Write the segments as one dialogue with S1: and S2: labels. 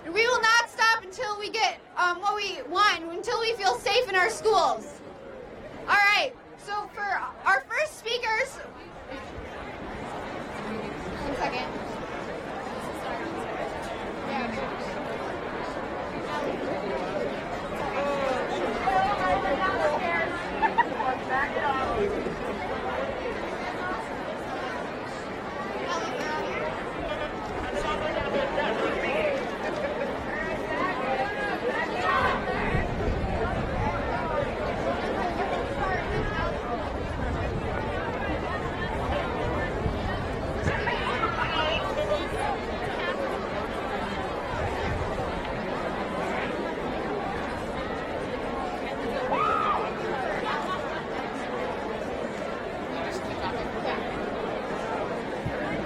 S1: And we will not stop until we get what we want, until we feel safe in our schools. All right, so for our first speakers, one second.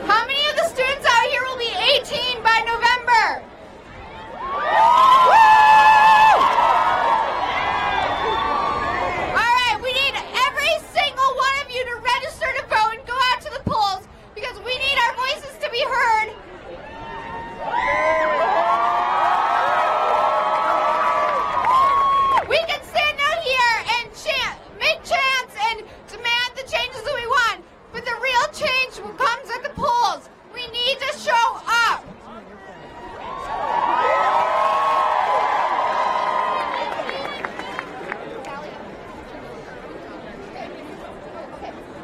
S1: How many of the students out here will be 18 by November? All right, we need every single one of you to register to vote and go out to the polls because we need our voices to be heard. We can stand out here and make chants and demand the changes that we want, but the real change comes at the polls. We need to show up.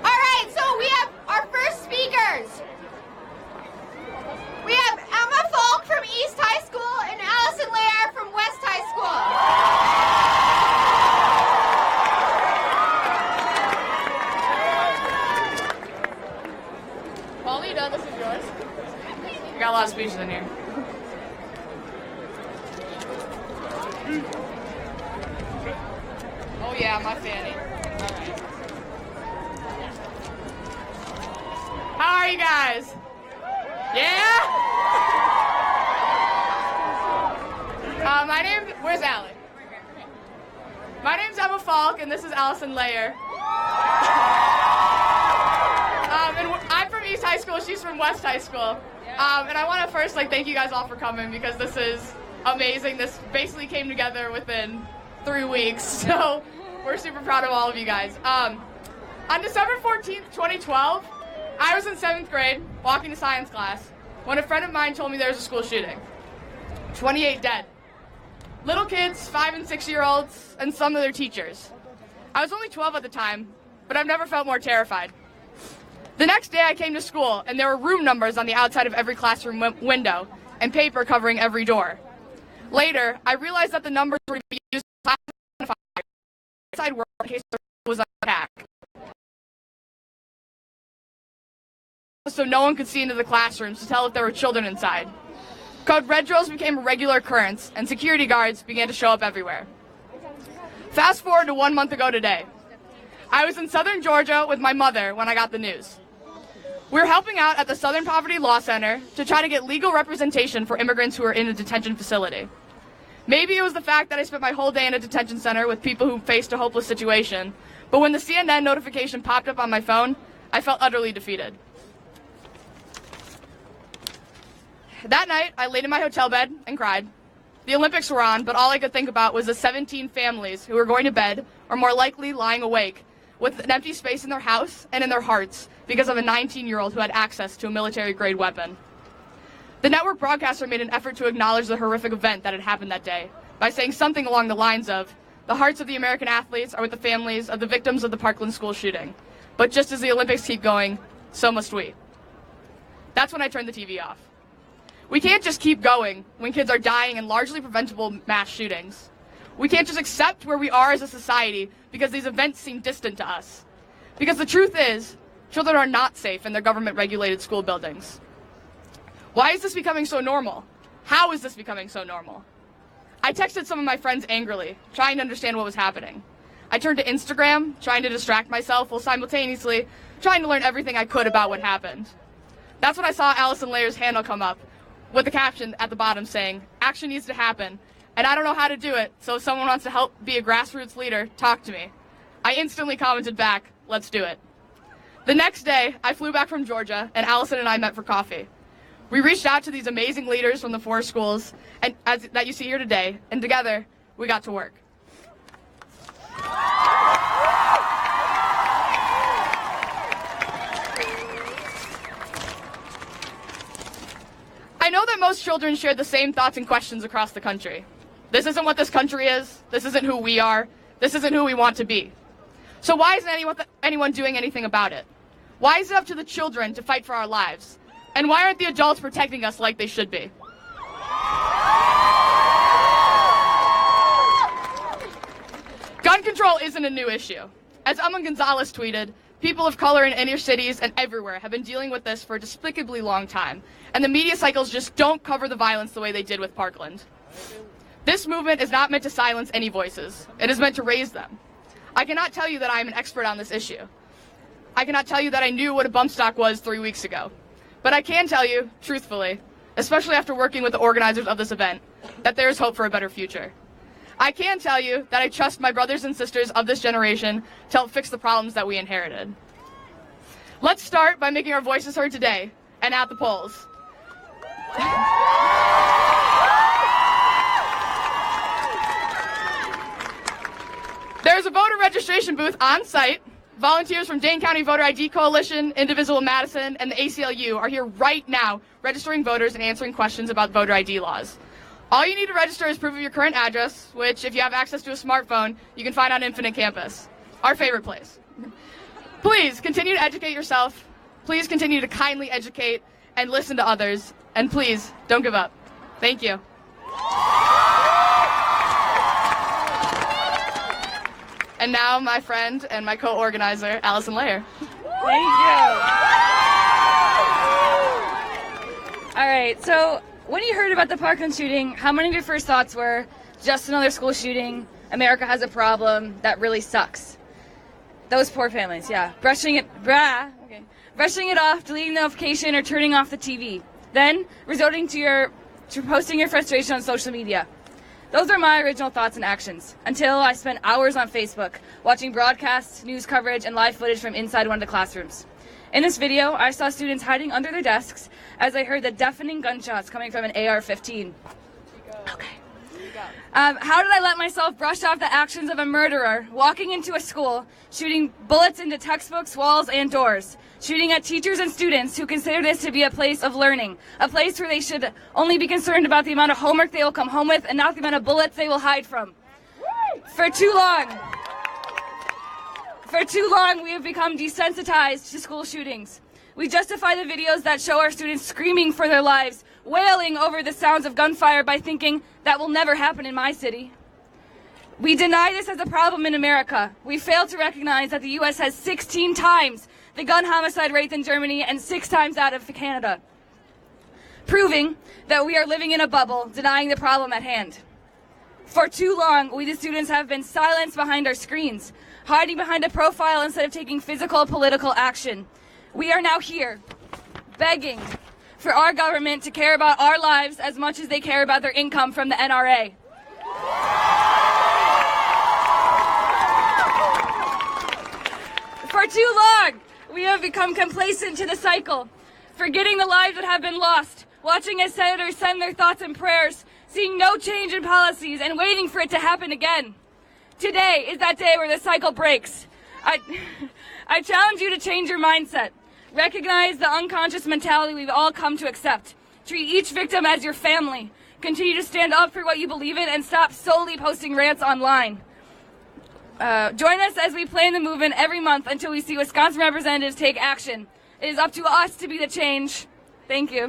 S1: All right, so we have our first speakers. We have Emma Falk from East High School and Allison Lair from West High School.
S2: Paulina, this is yours. We got a lot of speeches in here. Oh yeah, my Fanny. All right. How are you guys? Yeah? Where's Allie? My name's Emma Falk, and this is Allison Lair. And I'm from East High School, she's from West High School. And I want to first thank you guys all for coming because this is amazing. This basically came together within 3 weeks, so we're super proud of all of you guys. On December 14th, 2012, I was in 7th grade walking to science class when a friend of mine told me there was a school shooting. 28 dead. Little kids, 5 and 6-year-olds, and some of their teachers. I was only 12 at the time, but I've never felt more terrified. The next day I came to school, and there were room numbers on the outside of every classroom window, and paper covering every door. Later, I realized that the numbers were being used to classify outside world in case there was an attack. So no one could see into the classrooms to tell if there were children inside. Code red drills became a regular occurrence, and security guards began to show up everywhere. Fast forward to 1 month ago today. I was in southern Georgia with my mother when I got the news. We were helping out at the Southern Poverty Law Center to try to get legal representation for immigrants who are in a detention facility. Maybe it was the fact that I spent my whole day in a detention center with people who faced a hopeless situation, but when the CNN notification popped up on my phone, I felt utterly defeated. That night, I laid in my hotel bed and cried. The Olympics were on, but all I could think about was the 17 families who were going to bed, or more likely lying awake, with an empty space in their house and in their hearts because of a 19-year-old who had access to a military-grade weapon. The network broadcaster made an effort to acknowledge the horrific event that had happened that day by saying something along the lines of, "The hearts of the American athletes are with the families of the victims of the Parkland school shooting. But just as the Olympics keep going, so must we." That's when I turned the TV off. We can't just keep going when kids are dying in largely preventable mass shootings. We can't just accept where we are as a society because these events seem distant to us. Because the truth is, children are not safe in their government-regulated school buildings. Why is this becoming so normal? How is this becoming so normal? I texted some of my friends angrily, trying to understand what was happening. I turned to Instagram, trying to distract myself while simultaneously trying to learn everything I could about what happened. That's when I saw Allison Lair's handle come up, with a caption at the bottom saying, "Action needs to happen, and I don't know how to do it, so if someone wants to help be a grassroots leader, talk to me." I instantly commented back, "Let's do it." The next day, I flew back from Georgia, and Allison and I met for coffee. We reached out to these amazing leaders from the 4 schools and that you see here today, and together we got to work. I know that most children share the same thoughts and questions across the country. This isn't what this country is. This isn't who we are. This isn't who we want to be. So why isn't anyone doing anything about it? Why is it up to the children to fight for our lives? And why aren't the adults protecting us like they should be? Gun control isn't a new issue. As Aman Gonzalez tweeted, people of color in inner cities and everywhere have been dealing with this for a despicably long time, and the media cycles just don't cover the violence the way they did with Parkland. This movement is not meant to silence any voices. It is meant to raise them. I cannot tell you that I am an expert on this issue. I cannot tell you that I knew what a bump stock was 3 weeks ago. But I can tell you, truthfully, especially after working with the organizers of this event, that there is hope for a better future. I can tell you that I trust my brothers and sisters of this generation to help fix the problems that we inherited. Let's start by making our voices heard today and at the polls. There's a voter registration booth on site. Volunteers from Dane County Voter ID Coalition, Indivisible Madison, and the ACLU are here right now registering voters and answering questions about voter ID laws. All you need to register is proof of your current address, which, if you have access to a smartphone, you can find on Infinite Campus, our favorite place. Please continue to educate yourself. Please continue to kindly educate and listen to others. And please, don't give up. Thank you. And now, my friend and my co-organizer, Allison Layer.
S3: Thank you. All right, so when you heard about the Parkland shooting, how many of your first thoughts were, just another school shooting, America has a problem, that really sucks? Those poor families, yeah. Brushing it off, deleting the notification, or turning off the TV. Then, resorting to posting your frustration on social media. Those are my original thoughts and actions, until I spent hours on Facebook watching broadcasts, news coverage, and live footage from inside one of the classrooms. In this video, I saw students hiding under their desks as I heard the deafening gunshots coming from an AR-15. Okay. How did I let myself brush off the actions of a murderer walking into a school, shooting bullets into textbooks, walls, and doors, shooting at teachers and students who consider this to be a place of learning, a place where they should only be concerned about the amount of homework they will come home with and not the amount of bullets they will hide from? For too long, we have become desensitized to school shootings. We justify the videos that show our students screaming for their lives, wailing over the sounds of gunfire by thinking that will never happen in my city. We deny this as a problem in America. We fail to recognize that the U.S. has 16 times the gun homicide rate in Germany and 6 times that of Canada, proving that we are living in a bubble, denying the problem at hand. For too long, we the students have been silenced behind our screens, hiding behind a profile instead of taking physical political action. We are now here, begging for our government to care about our lives as much as they care about their income from the NRA. For too long, we have become complacent to the cycle, forgetting the lives that have been lost, watching as senators send their thoughts and prayers, seeing no change in policies, and waiting for it to happen again. Today is that day where the cycle breaks. I challenge you to change your mindset. Recognize the unconscious mentality we've all come to accept. Treat each victim as your family. Continue to stand up for what you believe in and stop solely posting rants online. Join us as we plan the movement every month until we see Wisconsin representatives take action. It is up to us to be the change. Thank you.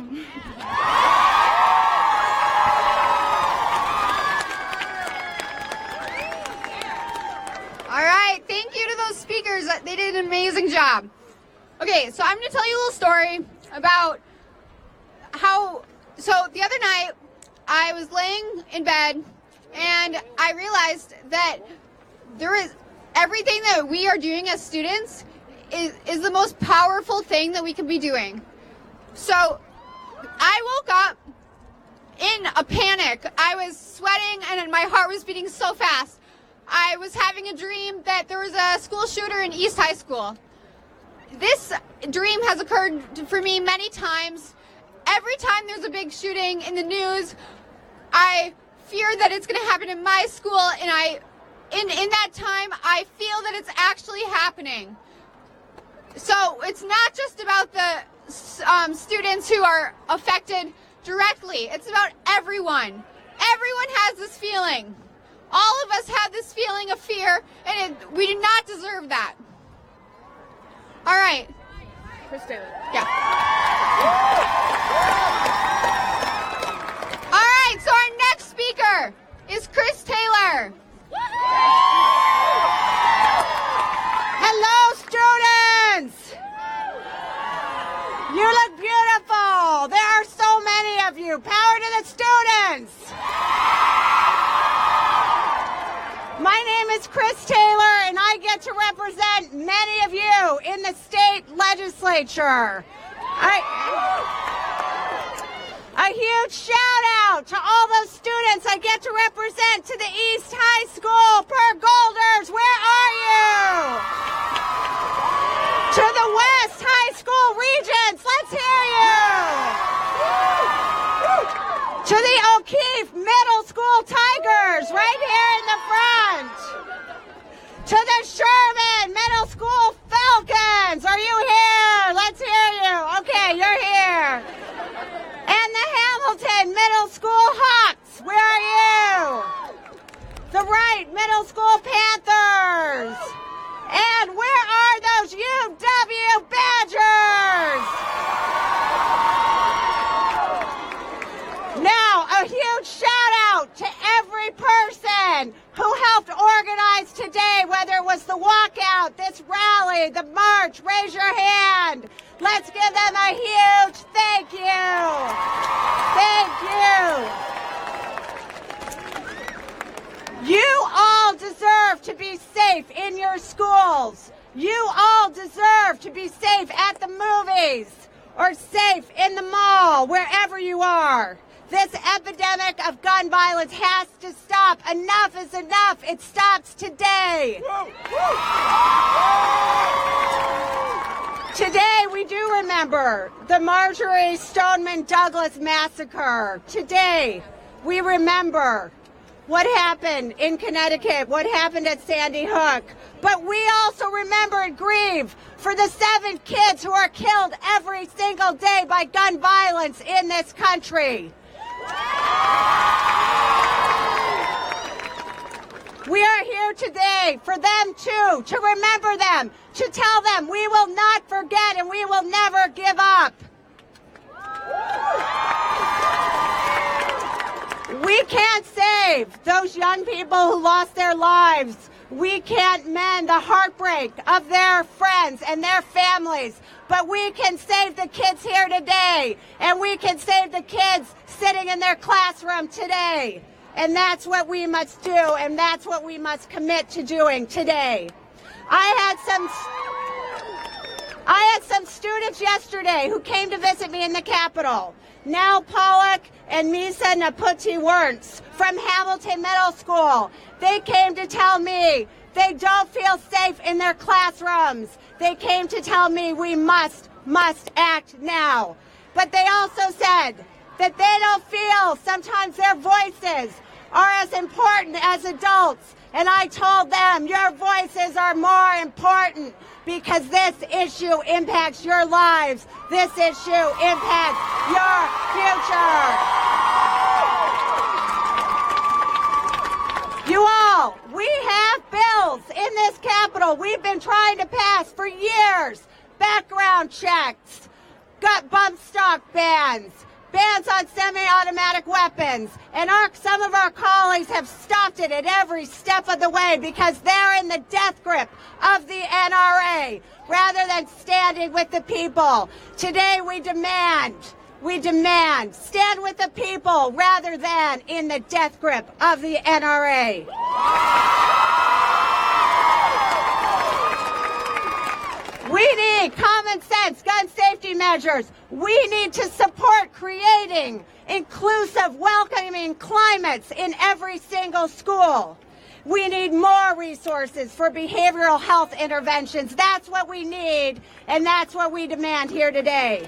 S1: All right, thank you to those speakers. They did an amazing job. Okay, so I'm going to tell you a little story about so the other night I was laying in bed and I realized that everything that we are doing as students is the most powerful thing that we can be doing. So I woke up in a panic. I was sweating and my heart was beating so fast. I was having a dream that there was a school shooter in East High School. This dream has occurred for me many times, every time there's a big shooting in the news, I fear that it's going to happen in my school, and in that time, I feel that it's actually happening. So it's not just about the students who are affected directly. It's about everyone. Everyone has this feeling. All of us have this feeling of fear, and we do not deserve that. All right.
S2: Chris Taylor.
S1: Yeah. All right, so our next speaker is Chris Taylor.
S4: Hello, students! You look beautiful. There are so many of you. Power to the students. My name is Chris Taylor, and I get to represent many of you in the state legislature. A huge shout out to all those students I get to represent to the East High School. Per Golders, where are you? To the West High School Regents, let's hear you. To the O'Keefe Middle School Tigers, right here in the front. To the Sherman Middle School Falcons, are you here? Let's hear you. Okay, you're here. And the Hamilton Middle School Hawks, where are you? The Wright Middle School Panthers. And where are those UW Badgers? Now, a huge shout out to every person who helped organize today, whether it was the walkout, this rally, the march. Raise your hand. Let's give them a huge thank you. Thank you. You all deserve to be safe in your schools. You all deserve to be safe at the movies or safe in the mall, wherever you are. This epidemic of gun violence has to stop. Enough is enough. It stops today. Today we do remember the Marjorie Stoneman Douglas massacre. Today we remember what happened in Connecticut, what happened at Sandy Hook. But we also remember and grieve for the 7 kids who are killed every single day by gun violence in this country. We are here today for them too, to remember them, to tell them we will not forget and we will never give up. We can't save those young people who lost their lives. We can't mend the heartbreak of their friends and their families, but we can save the kids here today, and we can save the kids sitting in their classroom today. And that's what we must do, and that's what we must commit to doing today. I had some students yesterday who came to visit me in the Capitol. Nell Pollock and Misa Naputi-Wernz from Hamilton Middle School. They came to tell me they don't feel safe in their classrooms. They came to tell me we must act now. But they also said that they don't feel sometimes their voices are as important as adults. And I told them, your voices are more important because this issue impacts your lives. This issue impacts your future. You all, we have bills in this Capitol we've been trying to pass for years. Background checks, got bump stock bans, bans on semi-automatic weapons, and some of our colleagues have stopped it at every step of the way because they're in the death grip of the NRA rather than standing with the people. Today we demand, stand with the people rather than in the death grip of the NRA. We need common sense gun safety measures. We need to support creating inclusive, welcoming climates in every single school. We need more resources for behavioral health interventions. That's what we need, and that's what we demand here today.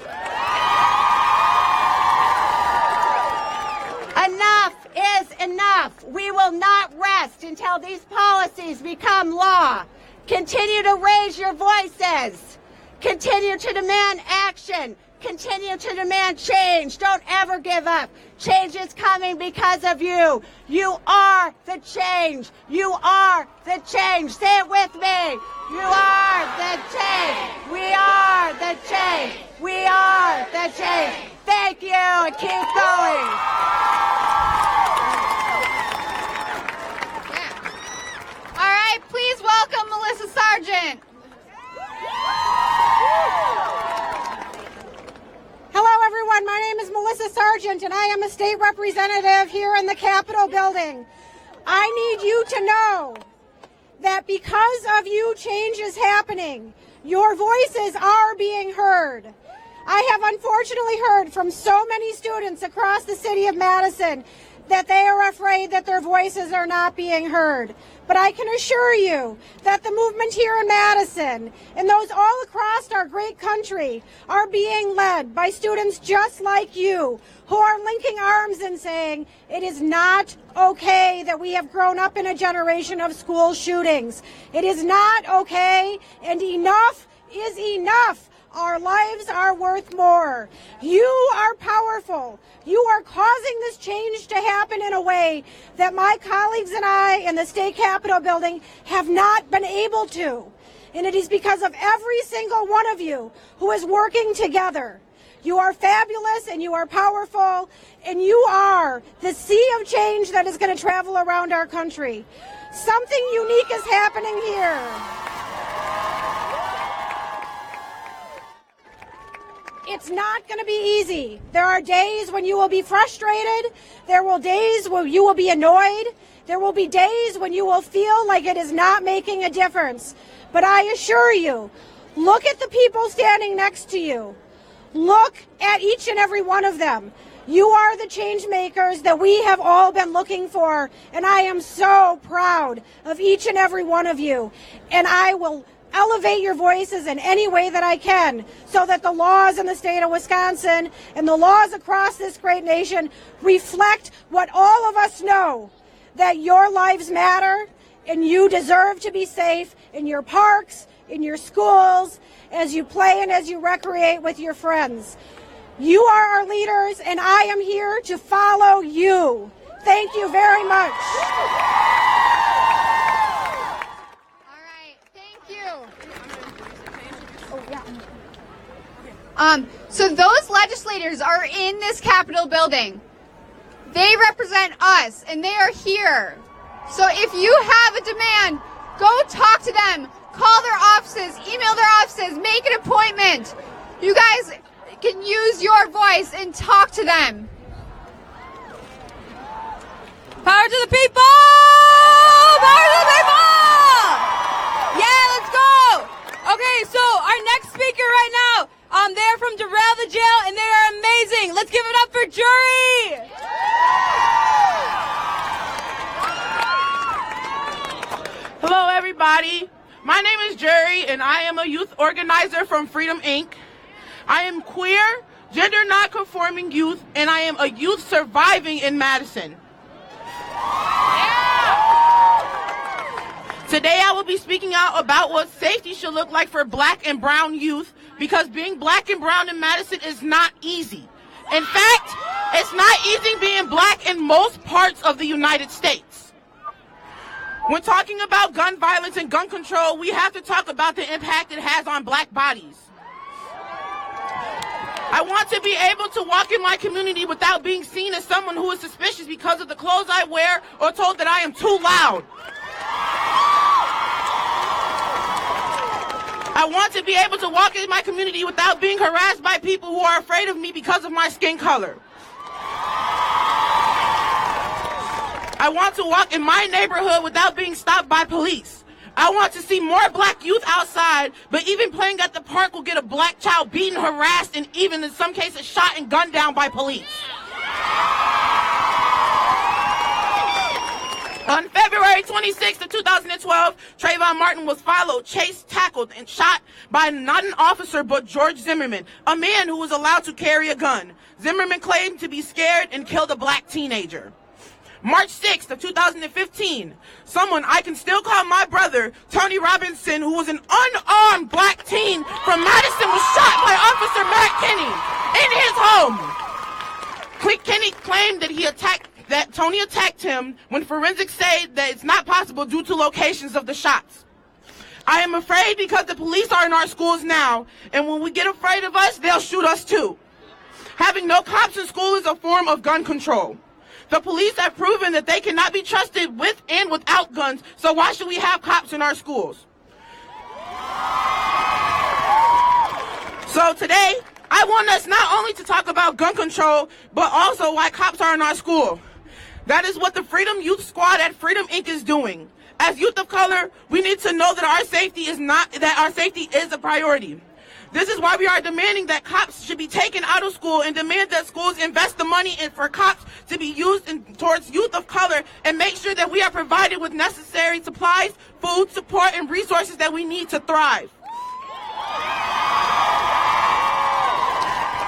S4: is enough. We will not rest until these policies become law. Continue to raise your voices. Continue to demand action. Continue to demand change. Don't ever give up. Change is coming because of you. You are the change. You are the change. Say it with me. You are the change. We are the change. We are the change. Thank you, and keep going.
S1: Yeah. All right, please welcome Melissa Sargent.
S5: Hello, everyone. My name is Melissa Sargent, and I am a state representative here in the Capitol building. I need you to know that because of you, change is happening. Your voices are being heard. I have unfortunately heard from so many students across the city of Madison that they are afraid that their voices are not being heard. But I can assure you that the movement here in Madison and those all across our great country are being led by students just like you who are linking arms and saying it is not okay that we have grown up in a generation of school shootings. It is not okay, and enough is enough. Our lives are worth more. You are powerful. You are causing this change to happen in a way that my colleagues and I in the state capitol building have not been able to. And it is because of every single one of you who is working together. You are fabulous and you are powerful, and you are the sea of change that is going to travel around our country. Something unique is happening here. It's not going to be easy. There are days when you will be frustrated. There will days where you will be annoyed. There will be days when you will feel like it is not making a difference. But I assure you, look at the people standing next to you. Look at each and every one of them. You are the change makers that we have all been looking for, and I am so proud of each and every one of you. And I will elevate your voices in any way that I can so that the laws in the state of Wisconsin and the laws across this great nation reflect what all of us know, that your lives matter and you deserve to be safe in your parks, in your schools, as you play and as you recreate with your friends. You are our leaders, and I am here to follow you. Thank you very much.
S1: So those legislators are in this Capitol building. They represent us, and they are here. So if you have a demand, go talk to them, call their offices, email their offices, make an appointment. You guys can use your voice and talk to them.
S3: Power to the people! Power to the people! Yeah, let's go! Okay, so our next speaker right now, they're from Doral the jail, and they are amazing. Let's give it up for Jury!
S6: Hello, everybody. My name is Jury, and I am a youth organizer from Freedom, Inc. I am queer, gender non-conforming youth, and I am a youth surviving in Madison. Today I will be speaking out about what safety should look like for black and brown youth, because being black and brown in Madison is not easy. In fact, it's not easy being black in most parts of the United States. When talking about gun violence and gun control, we have to talk about the impact it has on black bodies. I want to be able to walk in my community without being seen as someone who is suspicious because of the clothes I wear or told that I am too loud. I want to be able to walk in my community without being harassed by people who are afraid of me because of my skin color. I want to walk in my neighborhood without being stopped by police. I want to see more black youth outside, but even playing at the park will get a black child beaten, harassed, and even in some cases shot and gunned down by police. On February 26th of 2012, Trayvon Martin was followed, chased, tackled, and shot by not an officer but George Zimmerman, a man who was allowed to carry a gun. Zimmerman claimed to be scared and killed a black teenager. March 6th of 2015, someone I can still call my brother, Tony Robinson, who was an unarmed black teen from Madison, was shot by Officer Matt Kinney in his home. Kinney claimed that Tony attacked him when forensics say that it's not possible due to locations of the shots. I am afraid because the police are in our schools now, and when we get afraid of us, they'll shoot us too. Having no cops in school is a form of gun control. The police have proven that they cannot be trusted with and without guns, so why should we have cops in our schools? So today, I want us not only to talk about gun control, but also why cops are in our school. That is what the Freedom Youth Squad at Freedom Inc. is doing. As youth of color, we need to know that our safety is a priority. This is why we are demanding that cops should be taken out of school and demand that schools invest the money for cops to be used towards youth of color and make sure that we are provided with necessary supplies, food, support, and resources that we need to thrive.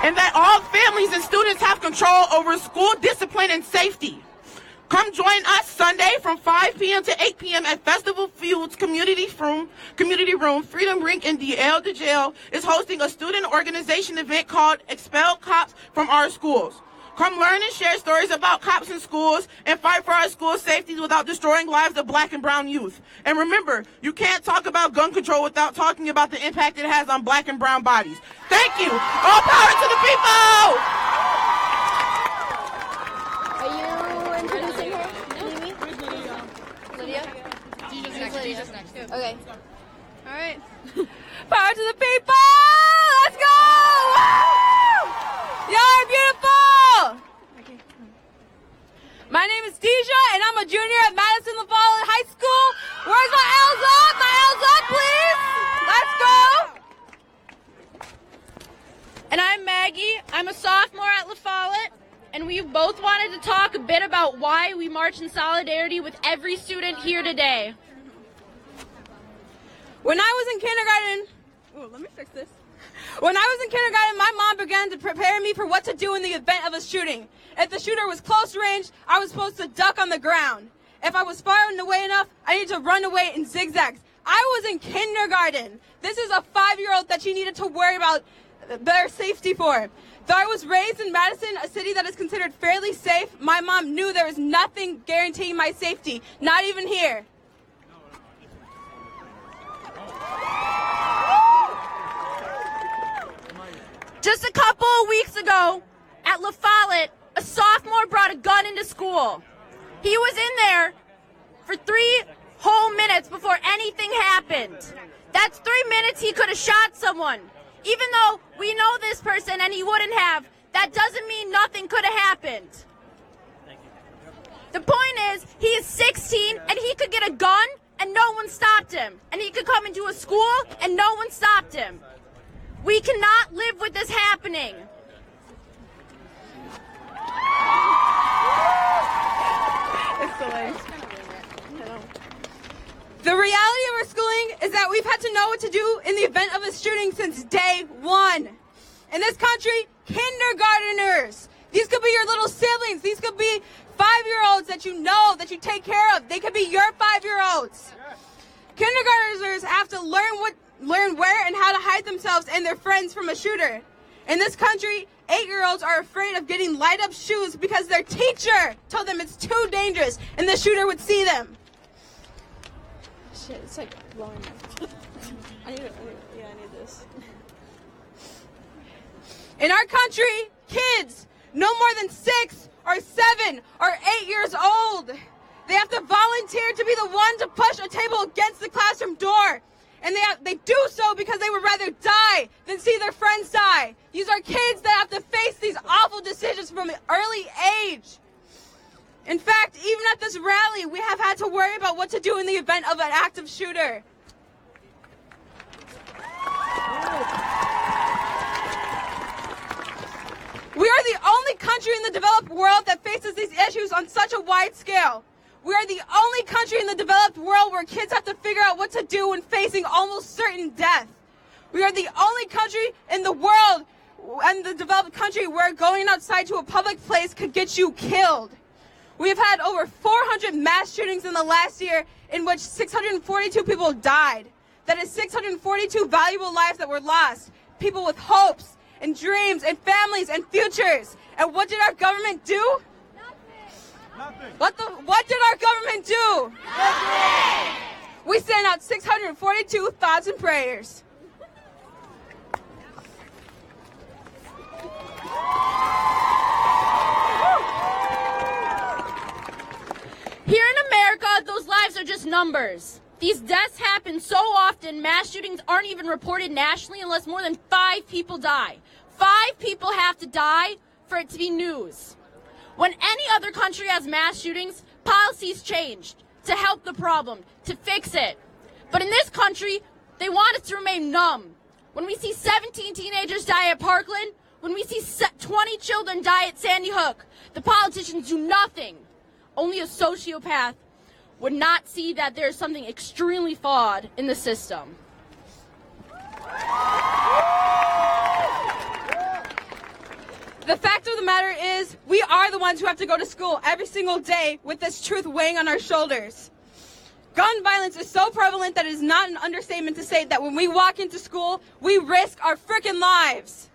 S6: And that all families and students have control over school discipline and safety. Come join us Sunday from 5 p.m. to 8 p.m. at Festival Field's Community Room. Freedom Rink in DL to Jail is hosting a student organization event called Expel Cops from Our Schools. Come learn and share stories about cops in schools and fight for our school safety without destroying lives of black and brown youth. And remember, you can't talk about gun control without talking about the impact it has on black and brown bodies. Thank you. All power to the people!
S1: Are you introducing her? Mimi? Lydia?
S2: DJ's next.
S1: Okay. All right.
S3: Power to the people! Let's go! Woo! Y'all are beautiful! My name is Deja, and I'm a junior at Madison LaFollette High School. Where's my L's up? My L's up, please! Let's go! And I'm Maggie. I'm a sophomore at LaFollette, and we both wanted to talk a bit about why we march in solidarity with every student here today. When I was in kindergarten, let me fix this. When I was in kindergarten, my mom began to prepare me for what to do in the event of a shooting. If the shooter was close range, I was supposed to duck on the ground. If I was far away enough, I needed to run away in zigzags. I was in kindergarten. This is a 5-year-old that she needed to worry about their safety for. Though I was raised in Madison, a city that is considered fairly safe, my mom knew there was nothing guaranteeing my safety, not even here. Just a couple of weeks ago, at LaFollette, a sophomore brought a gun into school. He was in there for 3 whole minutes before anything happened. That's 3 minutes he could have shot someone. Even though we know this person and he wouldn't have, that doesn't mean nothing could have happened. The point is, he is 16 and he could get a gun and no one stopped him. And he could come into a school and no one stopped him. We cannot live with this happening. The reality of our schooling is that we've had to know what to do in the event of a shooting since day one. In this country, kindergarteners. These could be your little siblings. These could be 5-year-olds that you know, that you take care of. They could be your 5-year-olds. Kindergarteners have to learn where and how to hide themselves and their friends from a shooter. In this country, 8-year-olds are afraid of getting light-up shoes because their teacher told them it's too dangerous and the shooter would see them.
S5: Shit, it's like blowing up. I need this.
S3: In our country, kids no more than 6 or 7 or 8 years old, they have to volunteer to be the one to push a table against the classroom door. And they do so because they would rather die than see their friends die. These are kids that have to face these awful decisions from an early age. In fact, even at this rally, we have had to worry about what to do in the event of an active shooter. We are the only country in the developed world that faces these issues on such a wide scale. We are the only country in the developed world where kids have to figure out what to do when facing almost certain death. We are the only country in the world and the developed country where going outside to a public place could get you killed.
S7: We have had over 400 mass shootings in the last year in which 642 people died. That is 642 valuable lives that were lost. People with hopes and dreams and families and futures. And what did our government do? Nothing. What did our government do? Nothing. We sent out 642 thoughts and prayers.
S8: Here in America, those lives are just numbers. These deaths happen so often, mass shootings aren't even reported nationally unless more than 5 people die. 5 people have to die for it to be news. When any other country has mass shootings, policies changed to help the problem, to fix it. But in this country, they want us to remain numb. When we see 17 teenagers die at Parkland, when we see 20 children die at Sandy Hook, the politicians do nothing. Only a sociopath would not see that there's something extremely flawed in the system.
S7: The fact of the matter is, we are the ones who have to go to school every single day with this truth weighing on our shoulders. Gun violence is so prevalent that it is not an understatement to say that when we walk into school, we risk our frickin' lives.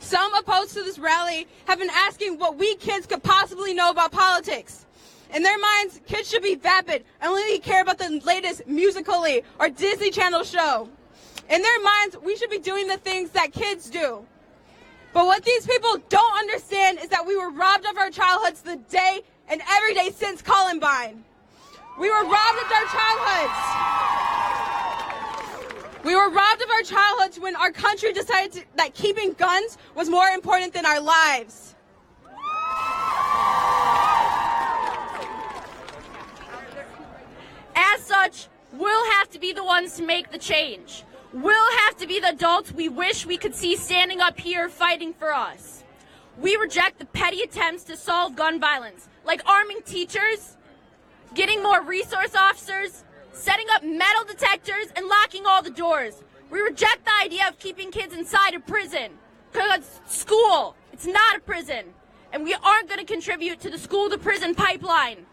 S7: Some opposed to this rally have been asking what we kids could possibly know about politics. In their minds, kids should be vapid and only care about the latest Musical.ly or Disney Channel show. In their minds, we should be doing the things that kids do. But what these people don't understand is that we were robbed of our childhoods the day and every day since Columbine. We were robbed of our childhoods. We were robbed of our childhoods when our country decided that keeping guns was more important than our lives.
S8: As such, we'll have to be the ones to make the change. We'll have to be the adults we wish we could see standing up here fighting for us. We reject the petty attempts to solve gun violence, like arming teachers, getting more resource officers, setting up metal detectors, and locking all the doors. We reject the idea of keeping kids inside a prison, because school, it's not a prison, and we aren't going to contribute to the school-to-prison pipeline.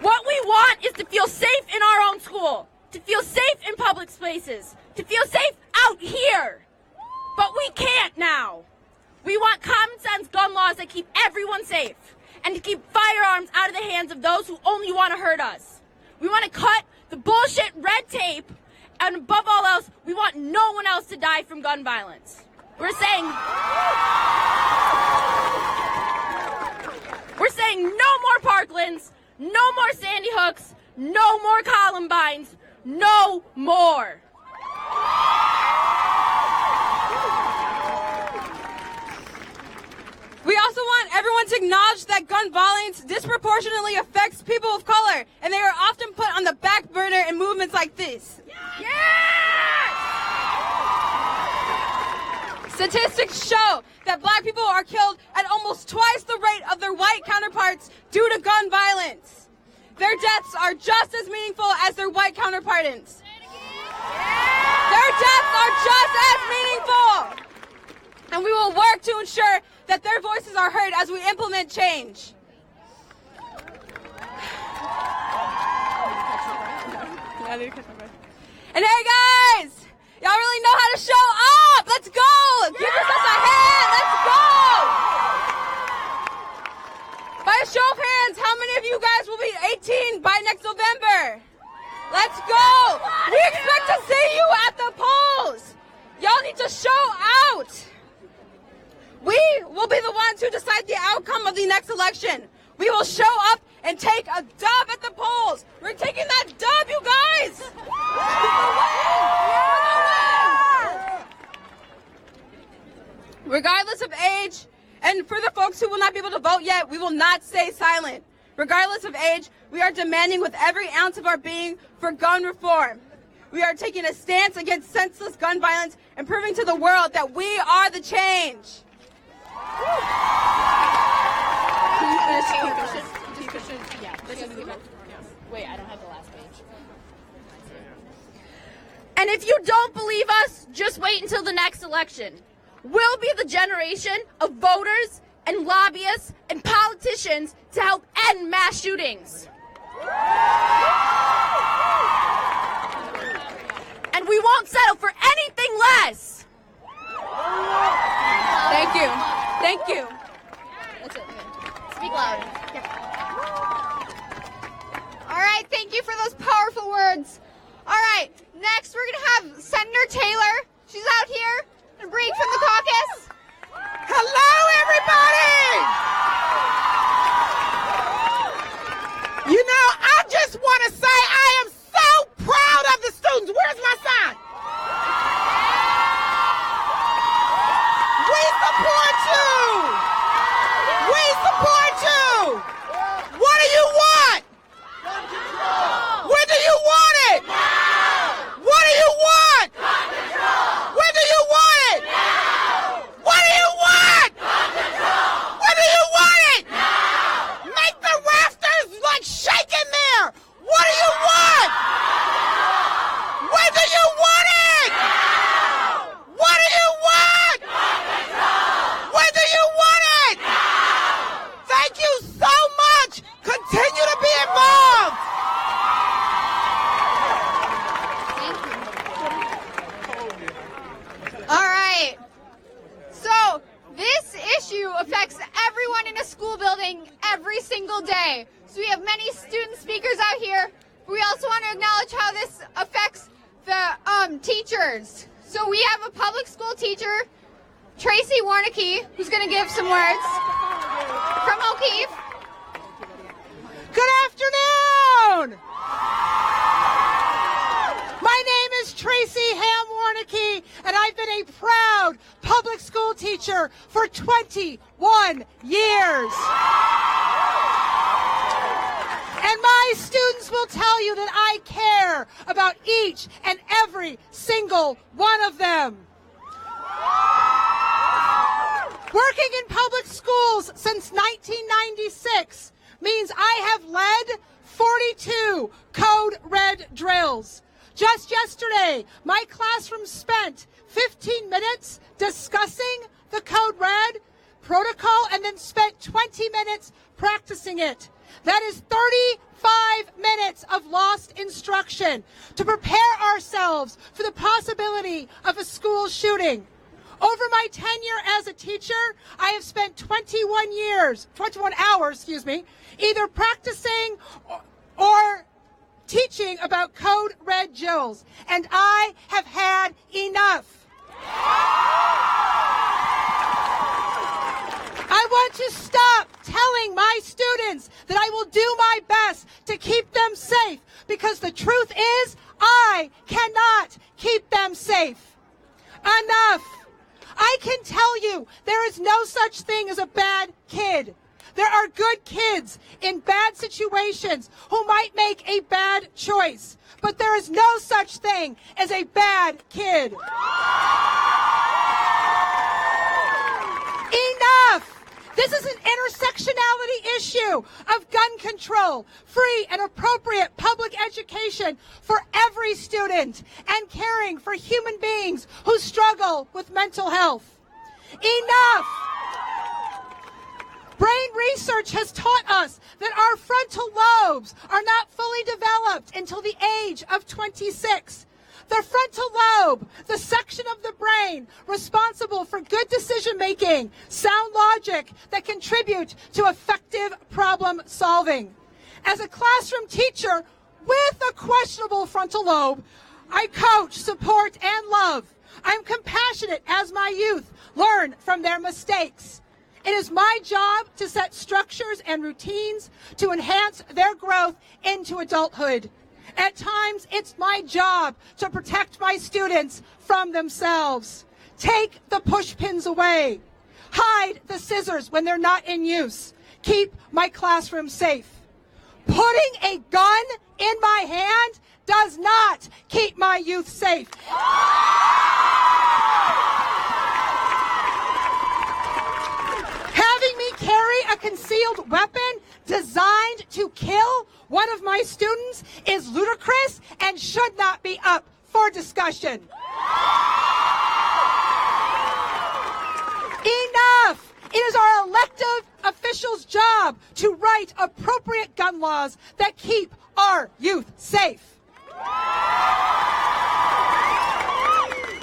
S8: What we want is to feel safe in our own school, to feel safe in public spaces, to feel safe out here. But we can't now. We want common sense gun laws that keep everyone safe, and to keep firearms out of the hands of those who only want to hurt us. We want to cut the bullshit red tape, and above all else, we want no one else to die from gun violence. We're saying no more Parklands, no more Sandy Hooks, no more Columbines, no more.
S7: We also want everyone to acknowledge that gun violence disproportionately affects people of color, and they are often put on the back burner in movements like this. Statistics show that black people are killed at almost twice the rate of their white counterparts due to gun violence. Their deaths are just as meaningful as their white counterparts. Their deaths are just as meaningful. And we will work to ensure that their voices are heard as we implement change. And hey guys, y'all really know how to show up. Let's go. Give yourselves a hand. Let's go. By a show of hands, how many of you guys will be 18 by next November? Let's go. We expect to see you at the polls. Y'all need to show out. We will be the ones who decide the outcome of the next election. We will show up and take a dub at the polls. We're taking that dub, you guys. Regardless of age, and for the folks who will not be able to vote yet, we will not stay silent. Regardless of age, we are demanding with every ounce of our being for gun reform. We are taking a stance against senseless gun violence and proving to the world that we are the change.
S8: Wait, I don't have the last page. And if you don't believe us, just wait until the next election. We'll be the generation of voters and lobbyists and politicians to help end mass shootings. And we won't settle for anything less.
S7: Thank you. Thank you.
S8: That's it. Speak loud.
S1: All right, thank you for those powerful words. All right, next we're going to have Senator Taylor. She's out here, a break from the caucus.
S9: Hello, everybody! You know, I just want to say I am so proud of the students. Where's my sign? We support you! We support you! What do you want? Gun control! When do you want it? Now! What do you want? Gun control! When do you want it? Now! What do you want? Gun control! When do you want it? Now! Make the rafters like shake in there! What do you want? When do you want it? Now! What do you want? Gun control! When do you want it? Now! Thank you so much! Continue to be involved!
S1: All right. So this issue affects everyone in a school building every single day. So we have many student speakers out here. But we also want to acknowledge how this affects the teachers. So we have a public school teacher, Tracy Warnicki, who's going to give some words from O'Keefe.
S9: Good afternoon! My name is Tracy Ham-Warnicki, and I've been a proud public school teacher for 21 years. And my students will tell you that I care about each and every single one of them. Working in public schools since 1996 means I have led 42 Code Red drills. Just yesterday, my classroom spent 15 minutes discussing the Code Red protocol and then spent 20 minutes practicing it. That is 35 minutes of lost instruction to prepare ourselves for the possibility of a school shooting. Over my tenure as a teacher, I have spent 21 hours, either practicing or teaching about Code Red drills, and I have had enough. I want to stop telling my students that I will do my best to keep them safe, because the truth is I cannot keep them safe. Enough. I can tell you there is no such thing as a bad kid. There are good kids in bad situations who might make a bad choice, but there is no such thing as a bad kid. Enough! This is an intersectionality issue of gun control, free and appropriate public education for every student, and caring for human beings who struggle with mental health. Enough! Brain research has taught us that our frontal lobes are not fully developed until the age of 26. The frontal lobe, the section of the brain responsible for good decision making, sound logic that contribute to effective problem solving. As a classroom teacher with a questionable frontal lobe, I coach, support, and love. I'm compassionate as my youth learn from their mistakes. It is my job to set structures and routines to enhance their growth into adulthood. At times, it's my job to protect my students from themselves. Take the push pins away. Hide the scissors when they're not in use. Keep my classroom safe. Putting a gun in my hand does not keep my youth safe. Having me carry a concealed weapon designed to kill one of my students is ludicrous and should not be up for discussion. Enough! It is our elected officials' job to write appropriate gun laws that keep our youth safe.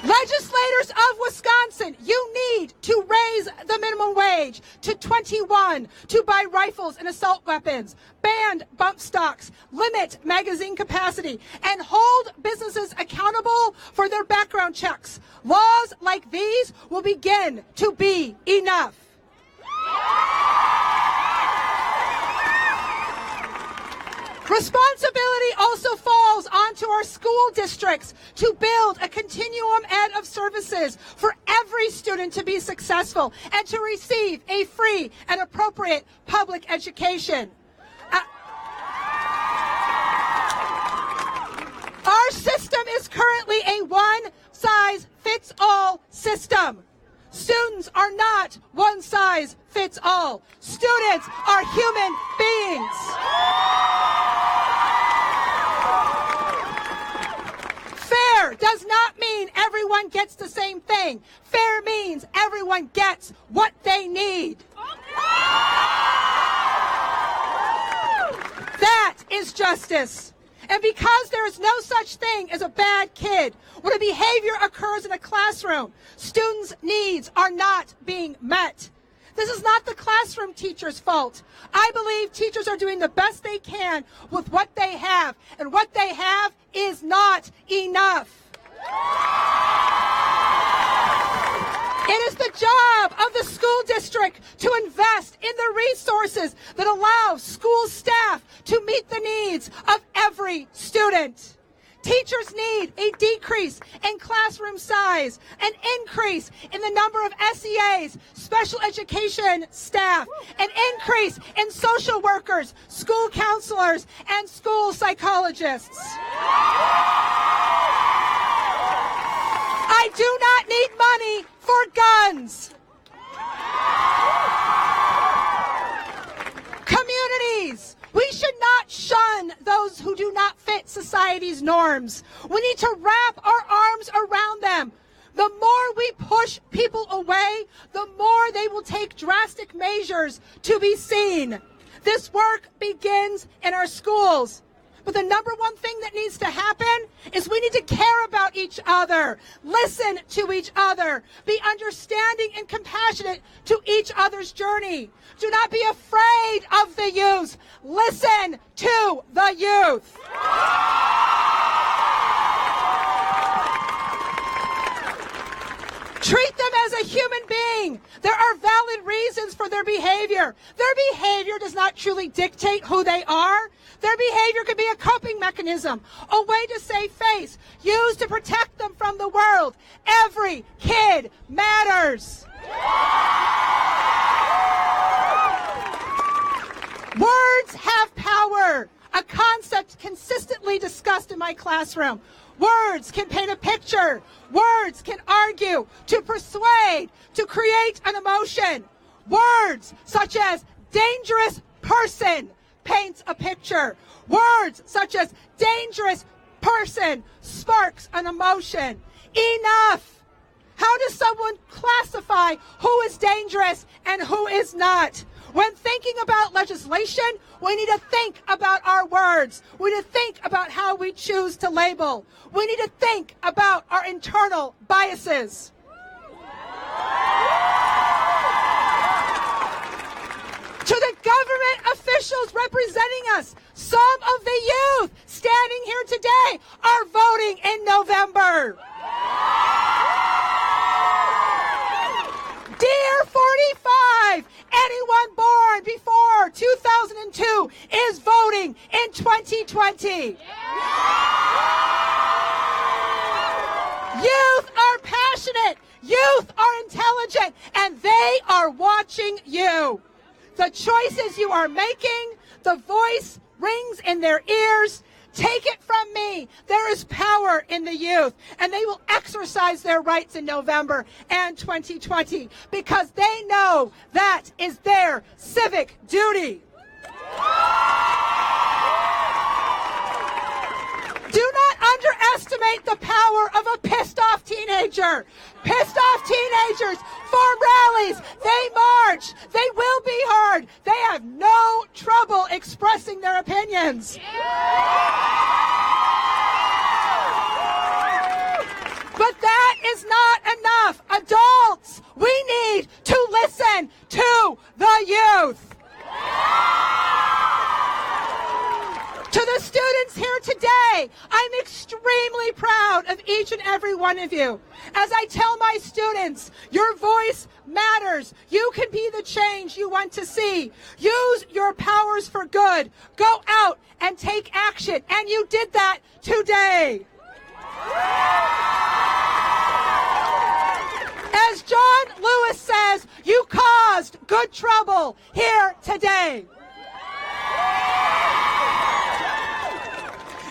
S9: Legislators of Wisconsin, you need to raise the minimum wage to 21 to buy rifles and assault weapons, ban bump stocks, limit magazine capacity, and hold businesses accountable for their background checks. Laws like these will begin to be enough. Responsibility also falls onto our school districts to build a continuum of services for every student to be successful and to receive a free and appropriate public education. Our system is currently a one-size-fits-all system. Students are not one-size-fits-all. Students are human beings. Fair does not mean everyone gets the same thing. Fair means everyone gets what they need. That is justice. And because there is no such thing as a bad kid, when a behavior occurs in a classroom, students' needs are not being met. This is not the classroom teacher's fault. I believe teachers are doing the best they can with what they have, and what they have is not enough. It is the job of the school district to invest in the resources that allow school staff to meet the needs of every student. Teachers need a decrease in classroom size, an increase in the number of SEAs, special education staff, an increase in social workers, school counselors, and school psychologists. I do not need money for guns. Communities, we should not shun those who do not fit society's norms. We need to wrap our arms around them. The more we push people away, the more they will take drastic measures to be seen. This work begins in our schools. But the number one thing that needs to happen is we need to care about each other, listen to each other, be understanding and compassionate to each other's journey. Do not be afraid of the youth. Listen to the youth. Treat them as a human being. There are valid reasons for their behavior. Their behavior does not truly dictate who they are. Their behavior could be a coping mechanism, a way to save face, used to protect them from the world. Every kid matters. Words have power, a concept consistently discussed in my classroom. Words can paint a picture. Words can argue, to persuade, to create an emotion. Words such as dangerous person paints a picture. Words such as dangerous person sparks an emotion. Enough! How does someone classify who is dangerous and who is not? When thinking about legislation, we need to think about our words. We need to think about how we choose to label. We need to think about our internal biases. To the government officials representing us, some of the youth standing here today are voting in November. Dear 45, anyone born before 2002 is voting in 2020. Youth are passionate, youth are intelligent, and they are watching you. The choices you are making, the voice rings in their ears. Take it from me. There is power in the youth, and they will exercise their rights in November and 2020 because they know that is their civic duty. Do not underestimate the power of a pissed-off teenager. Pissed-off teenagers form rallies. They march. They will be heard. They have no trouble expressing their opinions. But that is not enough. Adults, we need to listen to the youth. To the students here today, I'm extremely proud of each and every one of you. As I tell my students, your voice matters. You can be the change you want to see. Use your powers for good. Go out and take action. And you did that today. As John Lewis says, you caused good trouble here today.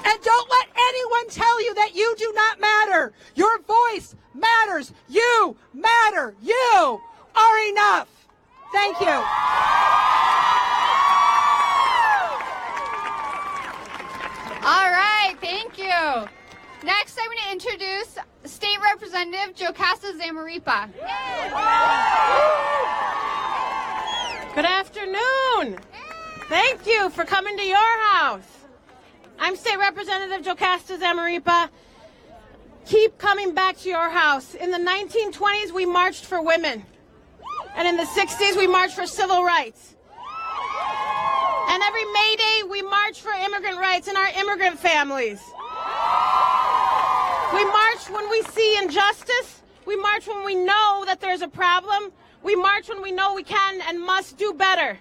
S9: And don't let anyone tell you that you do not matter. Your voice matters. You matter. You are enough. Thank you.
S1: All right, thank you. Next, I'm going to introduce State Representative Jocasta Zamarripa.
S4: Good afternoon. Thank you for coming to your house. I'm State Representative Jocasta Zamarripa. Keep coming back to your house. In the 1920s, we marched for women. And in the 60s, we marched for civil rights. And every May Day, we march for immigrant rights and our immigrant families. We march when we see injustice. We march when we know that there's a problem. We march when we know we can and must do better.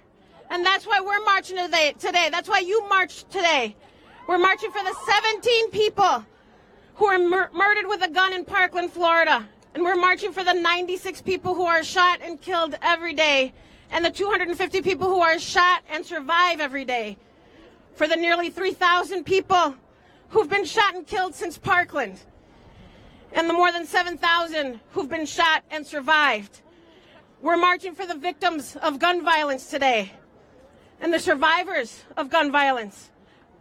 S4: And that's why we're marching today. That's why you marched today. We're marching for the 17 people who are murdered with a gun in Parkland, Florida. And we're marching for the 96 people who are shot and killed every day. And the 250 people who are shot and survive every day. For the nearly 3,000 people who've been shot and killed since Parkland. And the more than 7,000 who've been shot and survived. We're marching for the victims of gun violence today. And the survivors of gun violence.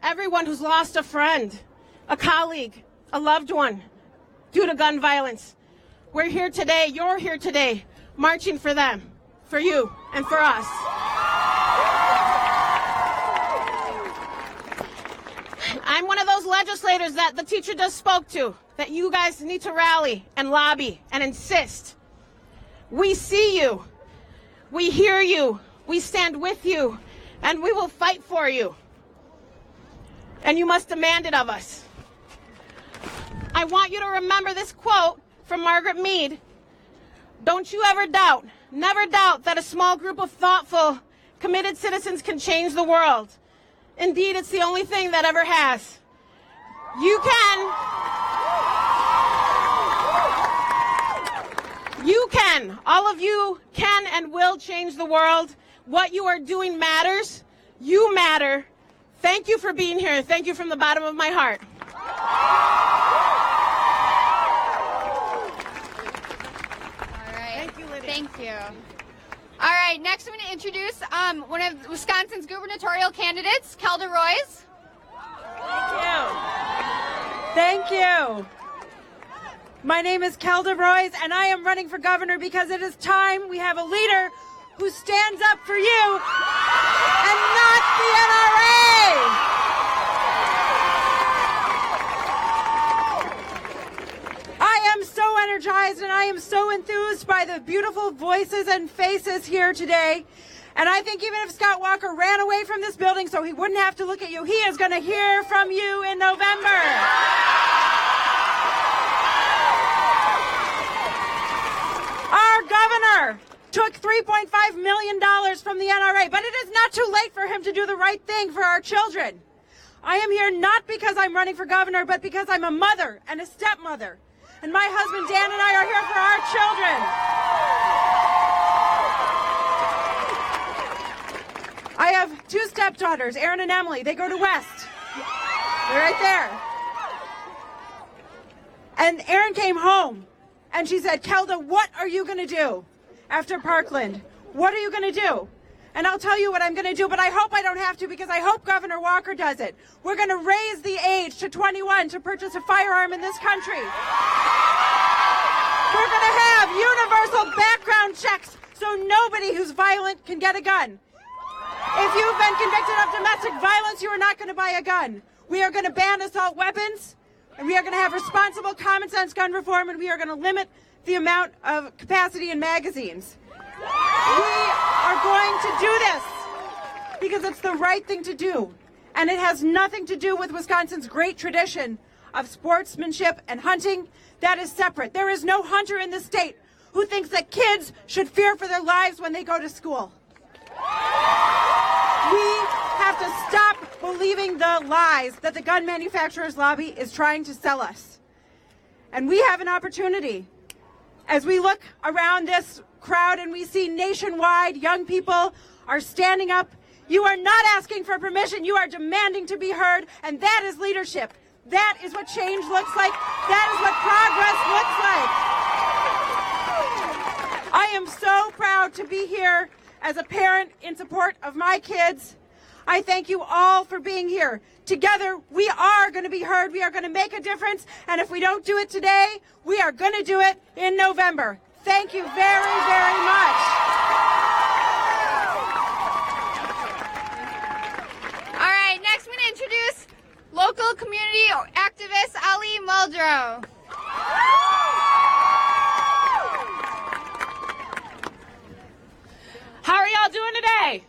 S4: Everyone who's lost a friend, a colleague, a loved one due to gun violence. We're here today, you're here today, marching for them, for you, and for us. I'm one of those legislators that the teacher just spoke to, that you guys need to rally and lobby and insist. We see you, we hear you, we stand with you, and we will fight for you. And you must demand it of us. I want you to remember this quote from Margaret Mead. Don't you ever doubt, never doubt that a small group of thoughtful, committed citizens can change the world. Indeed, it's the only thing that ever has. You can, all of you can and will change the world. What you are doing matters. You matter. Thank you for being here. Thank you from the bottom of my heart.
S1: All right. Thank you, Lydia. Thank you. All right, next I'm going to introduce one of Wisconsin's gubernatorial candidates, Kelda Roys.
S10: Thank you. My name is Kelda Roys, and I am running for governor because it is time we have a leader who stands up for you and not the NRA. I am so energized and I am so enthused by the beautiful voices and faces here today. And I think even if Scott Walker ran away from this building so he wouldn't have to look at you, he is going to hear from you in November. Our governor took $3.5 million from the NRA, but it is not too late for him to do the right thing for our children. I am here not because I'm running for governor, but because I'm a mother and a stepmother. And my husband Dan and I are here for our children. I have two stepdaughters, Erin and Emily. They go to West. They're right there. And Erin came home and she said, Kelda, what are you going to do after Parkland? What are you going to do? And I'll tell you what I'm going to do, but I hope I don't have to because I hope Governor Walker does it. We're going to raise the age to 21 to purchase a firearm in this country. We're going to have universal background checks so nobody who's violent can get a gun. If you've been convicted of domestic violence, you are not going to buy a gun. We are going to ban assault weapons, and we are going to have responsible common sense gun reform, and we are going to limit the amount of capacity in magazines. We are going to do this because it's the right thing to do. And it has nothing to do with Wisconsin's great tradition of sportsmanship and hunting. That is separate. There is no hunter in the state who thinks that kids should fear for their lives when they go to school. We have to stop believing the lies that the gun manufacturers lobby is trying to sell us. And we have an opportunity. As we look around this crowd and we see nationwide young people are standing up, you are not asking for permission, you are demanding to be heard, and that is leadership. That is what change looks like. That is what progress looks like. I am so proud to be here as a parent in support of my kids. I thank you all for being here. Together, we are going to be heard. We are going to make a difference. And if we don't do it today, we are going to do it in November. Thank you very, very much.
S1: All right, next I'm going to introduce local community activist Ali Muldrow.
S8: How are y'all doing today?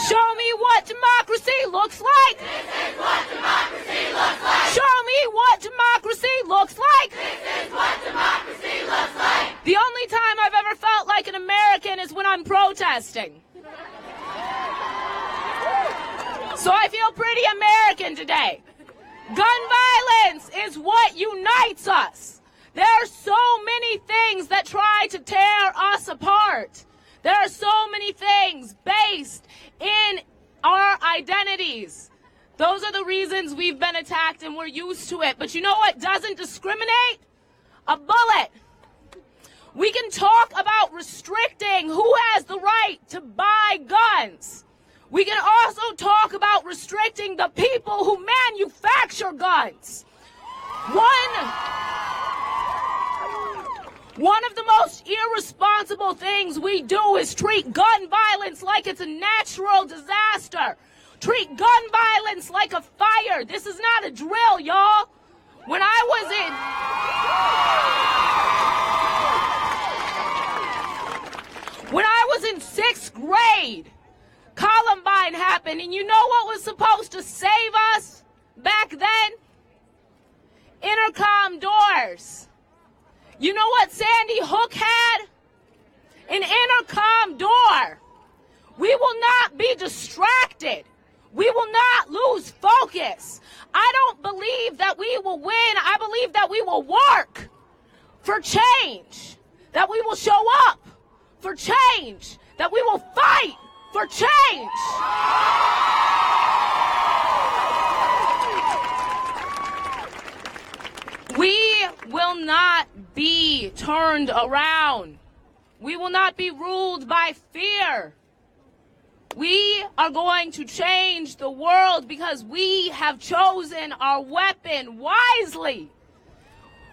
S8: Show me what democracy looks like.
S11: This is what democracy looks like.
S8: Show me what democracy looks like.
S11: This is what democracy looks like.
S8: The only time I've ever felt like an American is when I'm protesting. So I feel pretty American today. Gun violence is what unites us. There are so many things that try to tear us apart. There are so many things based in our identities. Those are the reasons we've been attacked and we're used to it. But you know what doesn't discriminate? A bullet. We can talk about restricting who has the right to buy guns. We can also talk about restricting the people who manufacture guns. One of the most irresponsible things we do is treat gun violence like it's a natural disaster. Treat gun violence like a fire. This is not a drill, y'all. When I was in 6th grade, Columbine happened, and you know what was supposed to save us back then? Intercom doors. You know what Sandy Hook had? An intercom door. We will not be distracted. We will not lose focus. I don't believe that we will win. I believe that we will work for change, that we will show up for change, that we will fight for change. We will not be turned around. We will not be ruled by fear. We are going to change the world because we have chosen our weapon wisely.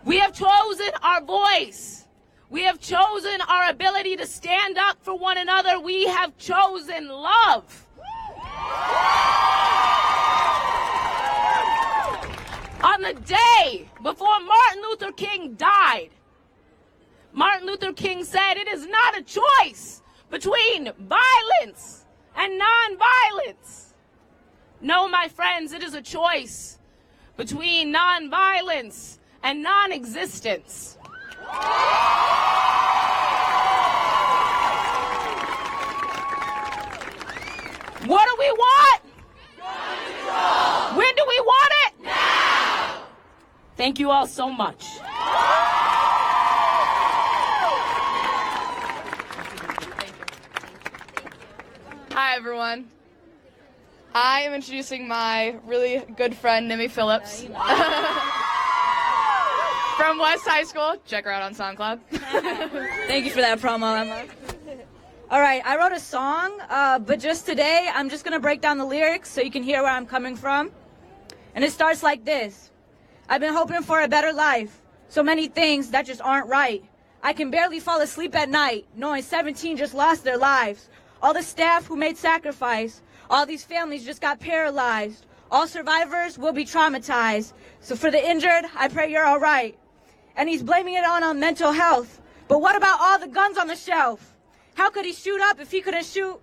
S8: We have chosen our voice. We have chosen our ability to stand up for one another. We have chosen love. On the day before Martin Luther King died, Martin Luther King said it is not a choice between violence and nonviolence. No, my friends, it is a choice between nonviolence and non-existence. What do we want? When do we want it?
S11: Now!
S8: Thank you all so much.
S2: Hi, everyone. I am introducing my really good friend, Nimi Phillips. From West High School. Check her out on SoundCloud.
S3: Thank you for that promo, Emma. All right, I wrote a song, but just today, I'm just going to break down the lyrics so you can hear where I'm coming from. And it starts like this. I've been hoping for a better life. So many things that just aren't right. I can barely fall asleep at night, knowing 17 just lost their lives. All the staff who made sacrifice. All these families just got paralyzed. All survivors will be traumatized. So for the injured, I pray you're all right. And he's blaming it on mental health. But what about all the guns on the shelf? How could he shoot up if he couldn't shoot?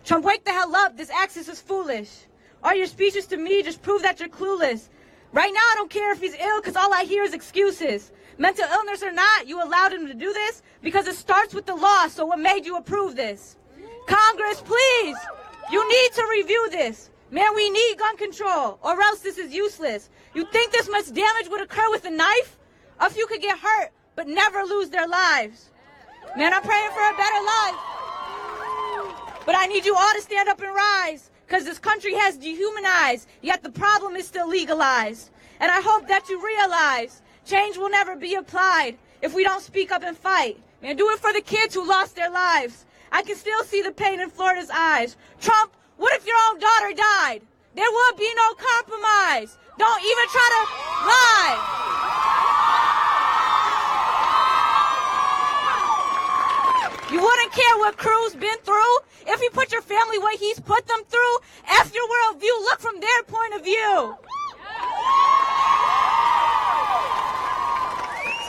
S3: Trump, wake the hell up. This axis is foolish. All your speeches to me just prove that you're clueless. Right now, I don't care if he's ill, because all I hear is excuses. Mental illness or not, you allowed him to do this because it starts with the law, so what made you approve this? Congress, please, you need to review this. Man, we need gun control, or else this is useless. You think this much damage would occur with a knife? A few could get hurt, but never lose their lives. Man, I'm praying for a better life. But I need you all to stand up and rise, because this country has dehumanized, yet the problem is still legalized. And I hope that you realize change will never be applied if we don't speak up and fight. Man, do it for the kids who lost their lives. I can still see the pain in Florida's eyes. Trump, what if your own daughter died? There would be no compromise. Don't even try to lie. You wouldn't care what Crew's been through if you put your family what he's put them through. F your worldview, look from their point of view.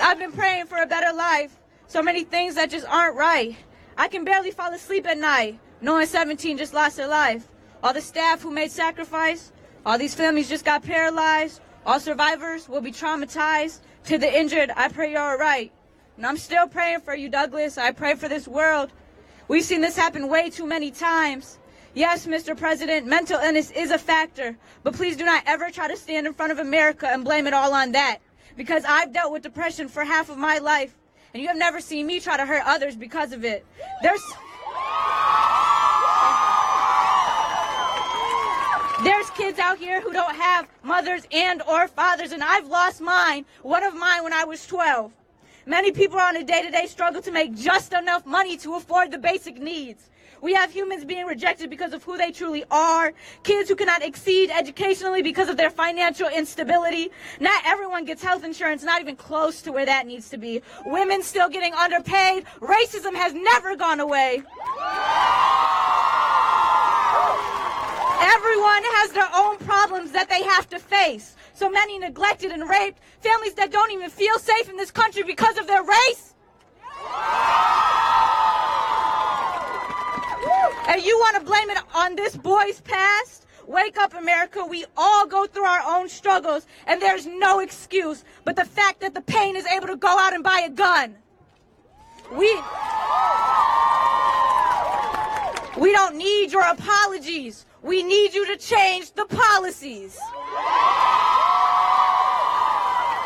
S3: I've been praying for a better life. So many things that just aren't right. I can barely fall asleep at night, knowing 17 just lost their life. All the staff who made sacrifice, all these families just got paralyzed. All survivors will be traumatized. To the injured, I pray you're all right. And I'm still praying for you, Douglas. I pray for this world. We've seen this happen way too many times. Yes, Mr. President, mental illness is a factor, but please do not ever try to stand in front of America and blame it all on that. Because I've dealt with depression for half of my life, and you have never seen me try to hurt others because of it. There's kids out here who don't have mothers and or fathers, and I've lost mine, one of mine when I was 12. Many people on a day-to-day struggle to make just enough money to afford the basic needs. We have humans being rejected because of who they truly are, kids who cannot exceed educationally because of their financial instability. Not everyone gets health insurance, not even close to where that needs to be. Women still getting underpaid. Racism has never gone away. Everyone has their own problems that they have to face. So many neglected and raped, families that don't even feel safe in this country because of their race. And you want to blame it on this boy's past? Wake up, America. We all go through our own struggles, and there's no excuse but the fact that the pain is able to go out and buy a gun. We don't need your apologies. We need you to change the policies.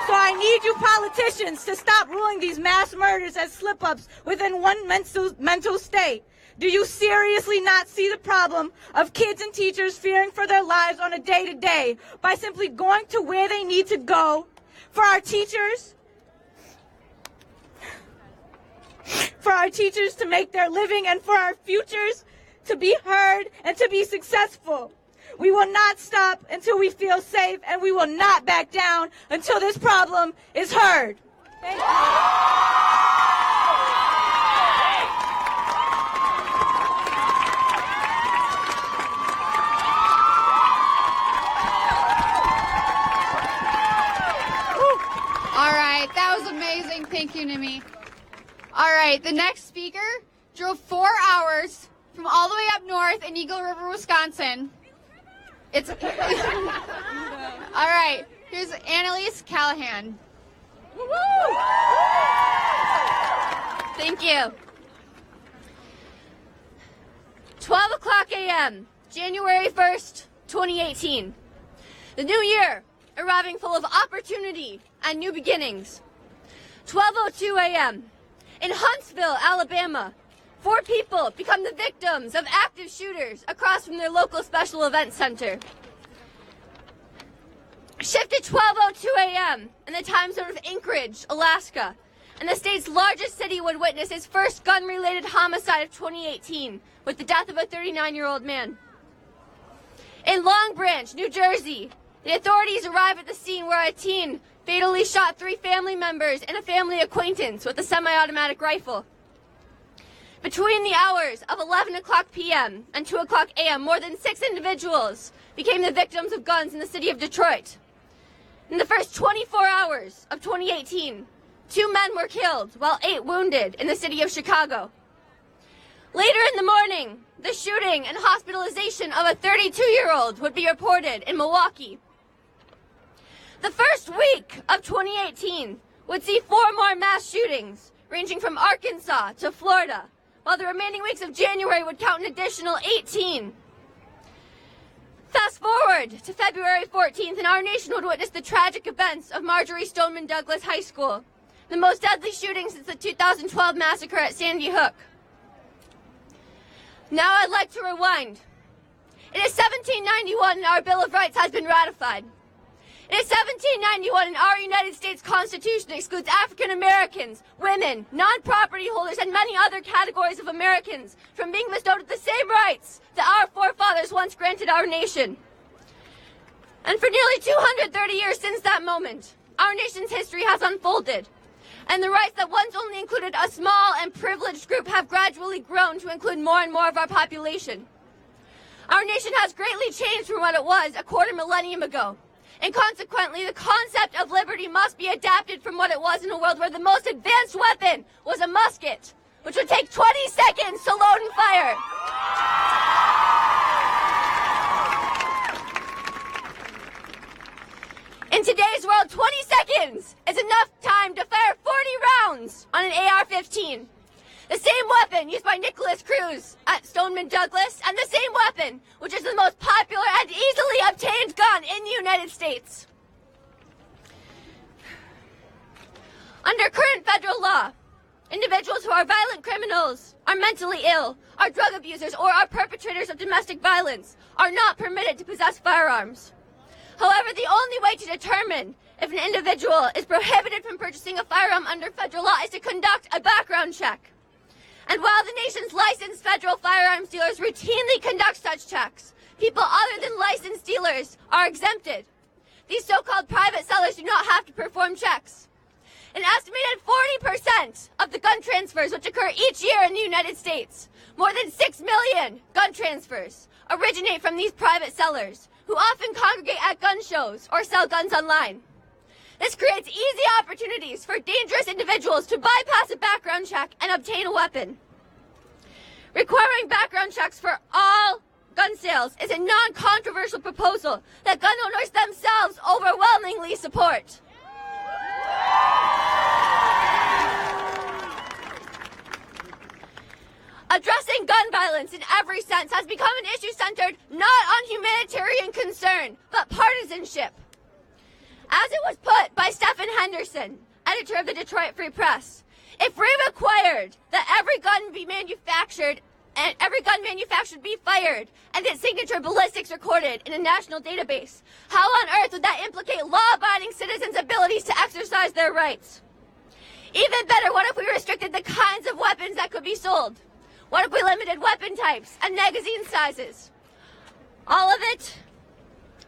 S3: So I need you politicians to stop ruling these mass murders as slip-ups within one mental state. Do you seriously not see the problem of kids and teachers fearing for their lives on a day-to-day by simply going to where they need to go? For our teachers to make their living, and for our futures to be heard and to be successful. We will not stop until we feel safe, and we will not back down until this problem is heard. Thank you.
S1: All right, that was amazing. Thank you, Nimi. All right, the next speaker drove 4 hours from all the way up north in Eagle River, Wisconsin. All right, here's Annalise Callahan.
S8: Thank you. 12 o'clock a.m., January 1st, 2018. The new year, arriving full of opportunity and new beginnings. 12:02 a.m. In Huntsville, Alabama, 4 people become the victims of active shooters across from their local special events center. Shift at 12:02 a.m. in the time zone of Anchorage, Alaska.
S12: and the state's largest city would witness its first gun-related homicide of 2018, with the death of a 39-year-old man. In Long Branch, New Jersey, the authorities arrived at the scene where a teen fatally shot 3 family members and a family acquaintance with a semi-automatic rifle. Between the hours of 11 o'clock p.m. and 2 o'clock a.m., more than 6 individuals became the victims of guns in the city of Detroit. In the first 24 hours of 2018, 2 men were killed, while 8 wounded in the city of Chicago. Later in the morning, the shooting and hospitalization of a 32-year-old would be reported in Milwaukee. The first week of 2018 would see 4 more mass shootings, ranging from Arkansas to Florida, while the remaining weeks of January would count an additional 18. Fast forward to February 14th, and our nation would witness the tragic events of Marjory Stoneman Douglas High School, the most deadly shooting since the 2012 massacre at Sandy Hook. Now I'd like to rewind. It is 1791 and our Bill of Rights has been ratified. It is 1791 and our United States Constitution excludes African Americans, women, non-property holders, and many other categories of Americans from being bestowed with the same rights that our forefathers once granted our nation. And for nearly 230 years since that moment, our nation's history has unfolded. And the rights that once only included a small and privileged group have gradually grown to include more and more of our population. Our nation has greatly changed from what it was a quarter millennium ago. And consequently, the concept of liberty must be adapted from what it was in a world where the most advanced weapon was a musket, which would take 20 seconds to load and fire. In today's world, 20 seconds is enough time to fire 40 rounds on an AR-15. The same weapon used by Nicholas Cruz at Stoneman Douglas, and the same weapon which is the most popular and easily obtained gun in the United States. Under current federal law, individuals who are violent criminals, are mentally ill, are drug abusers, or are perpetrators of domestic violence are not permitted to possess firearms. However, the only way to determine if an individual is prohibited from purchasing a firearm under federal law is to conduct a background check. And while the nation's licensed federal firearms dealers routinely conduct such checks, people other than licensed dealers are exempted. These so-called private sellers do not have to perform checks. An estimated 40% of the gun transfers which occur each year in the United States, more than 6 million gun transfers, originate from these private sellers, who often congregate at gun shows or sell guns online. This creates easy opportunities for dangerous individuals to bypass a background check and obtain a weapon. Requiring background checks for all gun sales is a non-controversial proposal that gun owners themselves overwhelmingly support. Addressing gun violence in every sense has become an issue centered not on humanitarian concern, but partisanship. As it was put by Stephen Henderson, editor of the Detroit Free Press, if we required that every gun manufactured be fired and its signature ballistics recorded in a national database, how on earth would that implicate law-abiding citizens' abilities to exercise their rights? Even better, what if we restricted the kinds of weapons that could be sold? What if we limited weapon types and magazine sizes? All of it,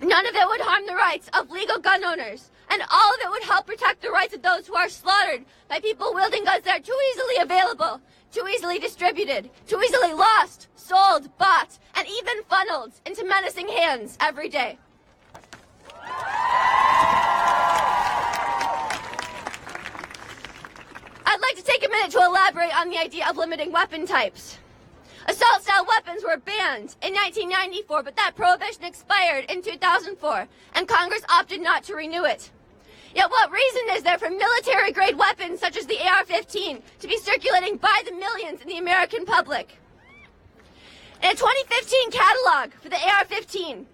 S12: none of it would harm the rights of legal gun owners, and all of it would help protect the rights of those who are slaughtered by people wielding guns that are too easily available, too easily distributed, too easily lost, sold, bought, and even funneled into menacing hands every day. I'd like to take a minute to elaborate on the idea of limiting weapon types. Assault-style weapons were banned in 1994, but that prohibition expired in 2004, and Congress opted not to renew it. Yet what reason is there for military-grade weapons such as the AR-15 to be circulating by the millions in the American public? In a 2015 catalog for the AR-15,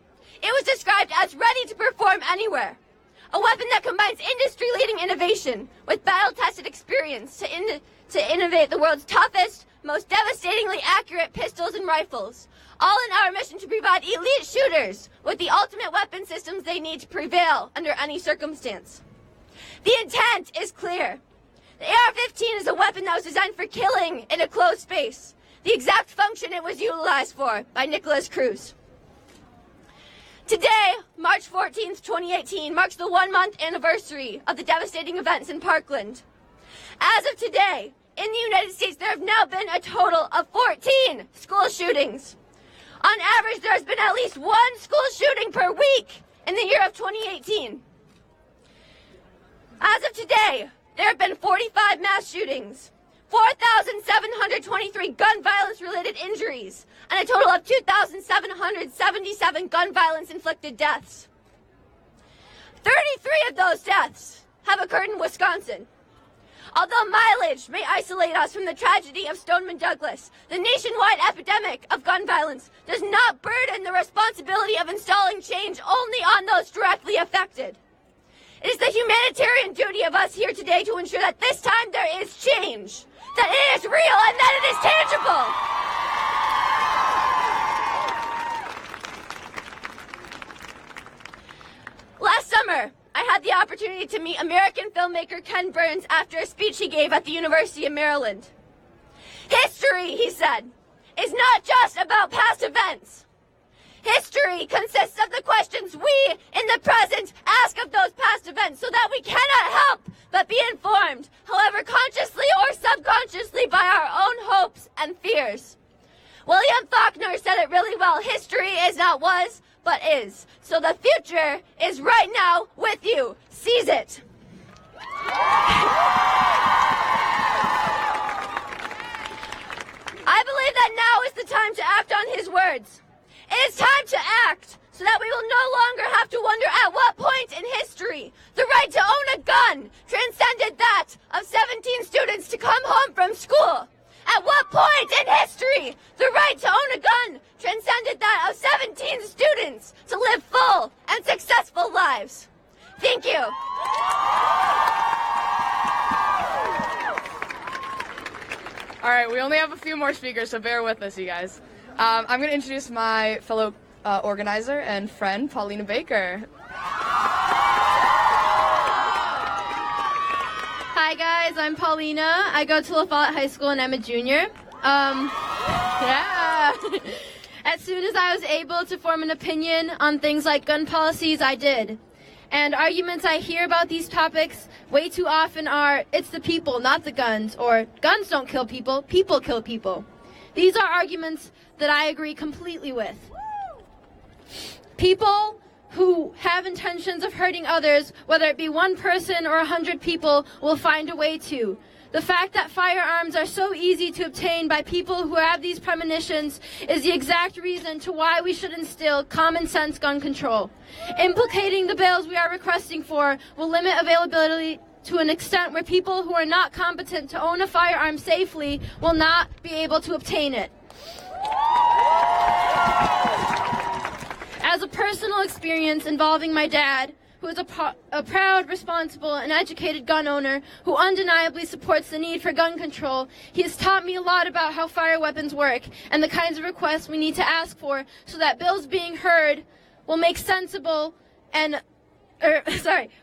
S12: it was described as ready to perform anywhere, a weapon that combines industry-leading innovation with battle-tested experience to innovate the world's toughest, most devastatingly accurate pistols and rifles, all in our mission to provide elite shooters with the ultimate weapon systems they need to prevail under any circumstance. The intent is clear. The AR-15 is a weapon that was designed for killing in a closed space, the exact function it was utilized for by Nicholas Cruz. Today, March 14th, 2018, marks the 1-month anniversary of the devastating events in Parkland. As of today, in the United States, there have now been a total of 14 school shootings. On average, there has been at least one school shooting per week in the year of 2018. As of today, there have been 45 mass shootings, 4,723 gun violence-related injuries, and a total of 2,777 gun violence-inflicted deaths. 33 of those deaths have occurred in Wisconsin. Although mileage may isolate us from the tragedy of Stoneman Douglas, the nationwide epidemic of gun violence does not burden the responsibility of installing change only on those directly affected. It is the humanitarian duty of us here today to ensure that this time there is change, that it is real, and that it is tangible. Last summer, I had the opportunity to meet American filmmaker Ken Burns after a speech he gave at the University of Maryland. History, he said, is not just about past events. History consists of the questions we, in the present, ask of those past events so that we cannot help but be informed, however consciously or subconsciously, by our own hopes and fears. William Faulkner said it really well. History is not was, but is. So the future is right now with you. Seize it. I believe that now is the time to act on his words. It is time to act so that we will no longer have to wonder at what point in history the right to own a gun transcended that of 17 students to come home from school. At what point in history the right to own a gun transcended that of 17 students to live full and successful lives. Thank you.
S2: All right, we only have a few more speakers, so bear with us, you guys. I'm going to introduce my fellow organizer and friend, Paulina Baker.
S13: Hi guys, I'm Paulina. I go to La Follette High School and I'm a junior. As soon as I was able to form an opinion on things like gun policies, I did. And arguments I hear about these topics way too often are, it's the people, not the guns, or guns don't kill people, people kill people. These are arguments that I agree completely with. People who have intentions of hurting others, whether it be one person or 100 people, will find a way to. The fact that firearms are so easy to obtain by people who have these premonitions is the exact reason to why we should instill common sense gun control. Implicating the bills we are requesting for will limit availability to an extent where people who are not competent to own a firearm safely will not be able to obtain it. As a personal experience involving my dad, who is a proud, responsible, and educated gun owner who undeniably supports the need for gun control, he has taught me a lot about how fire weapons work and the kinds of requests we need to ask for so that bills being heard will make sensible and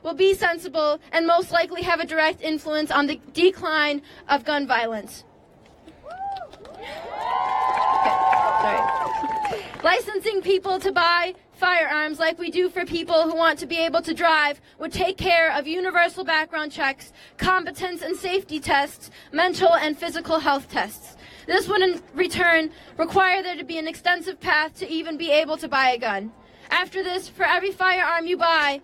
S13: will be sensible and most likely have a direct influence on the decline of gun violence. Licensing people to buy firearms like we do for people who want to be able to drive would take care of universal background checks, competence and safety tests, mental and physical health tests. This would in return require there to be an extensive path to even be able to buy a gun. After this, for every firearm you buy,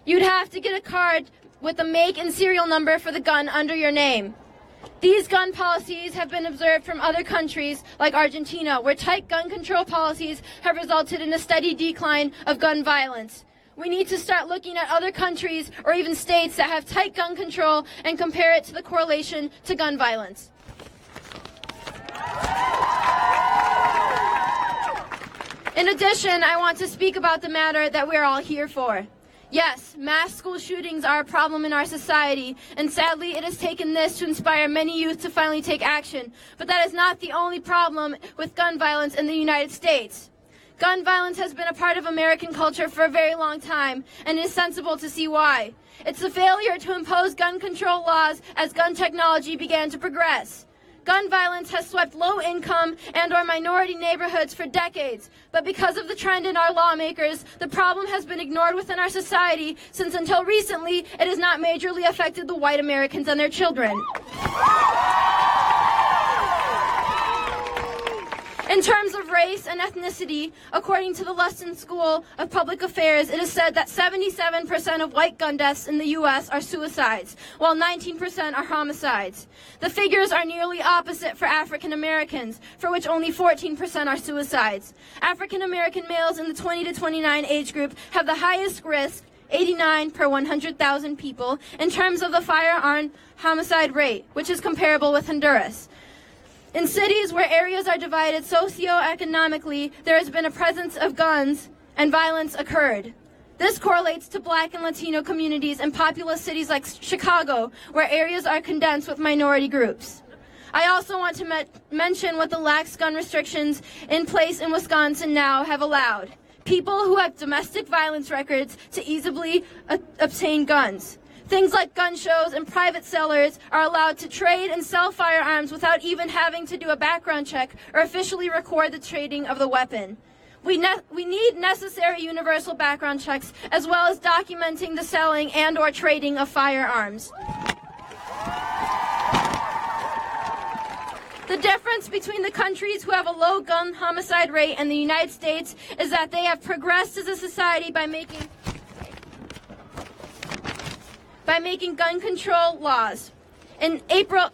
S13: you'd have to get a card with the make and serial number for the gun under your name. These gun policies have been observed from other countries like Argentina, where tight gun control policies have resulted in a steady decline of gun violence. We need to start looking at other countries or even states that have tight gun control and compare it to the correlation to gun violence. In addition, I want to speak about the matter that we're all here for. Yes, mass school shootings are a problem in our society, and sadly it has taken this to inspire many youth to finally take action. But that is not the only problem with gun violence in the United States. Gun violence has been a part of American culture for a very long time, and it is sensible to see why. It's the failure to impose gun control laws as gun technology began to progress. Gun violence has swept low-income and/or minority neighborhoods for decades, but because of the trend in our lawmakers, the problem has been ignored within our society since until recently it has not majorly affected the white Americans and their children. In terms of race and ethnicity, according to the Luston School of Public Affairs, it is said that 77% of white gun deaths in the U.S. are suicides, while 19% are homicides. The figures are nearly opposite for African Americans, for which only 14% are suicides. African American males in the 20 to 29 age group have the highest risk, 89 per 100,000 people, in terms of the firearm homicide rate, which is comparable with Honduras. In cities where areas are divided socioeconomically, there has been a presence of guns and violence occurred. This correlates to Black and Latino communities in populous cities like Chicago, where areas are condensed with minority groups. I also want to mention what the lax gun restrictions in place in Wisconsin now have allowed. People who have domestic violence records to easily obtain guns. Things like gun shows and private sellers are allowed to trade and sell firearms without even having to do a background check or officially record the trading of the weapon. We need necessary universal background checks as well as documenting the selling and/or trading of firearms. The difference between the countries who have a low gun homicide rate and the United States is that they have progressed as a society by making gun control laws. On April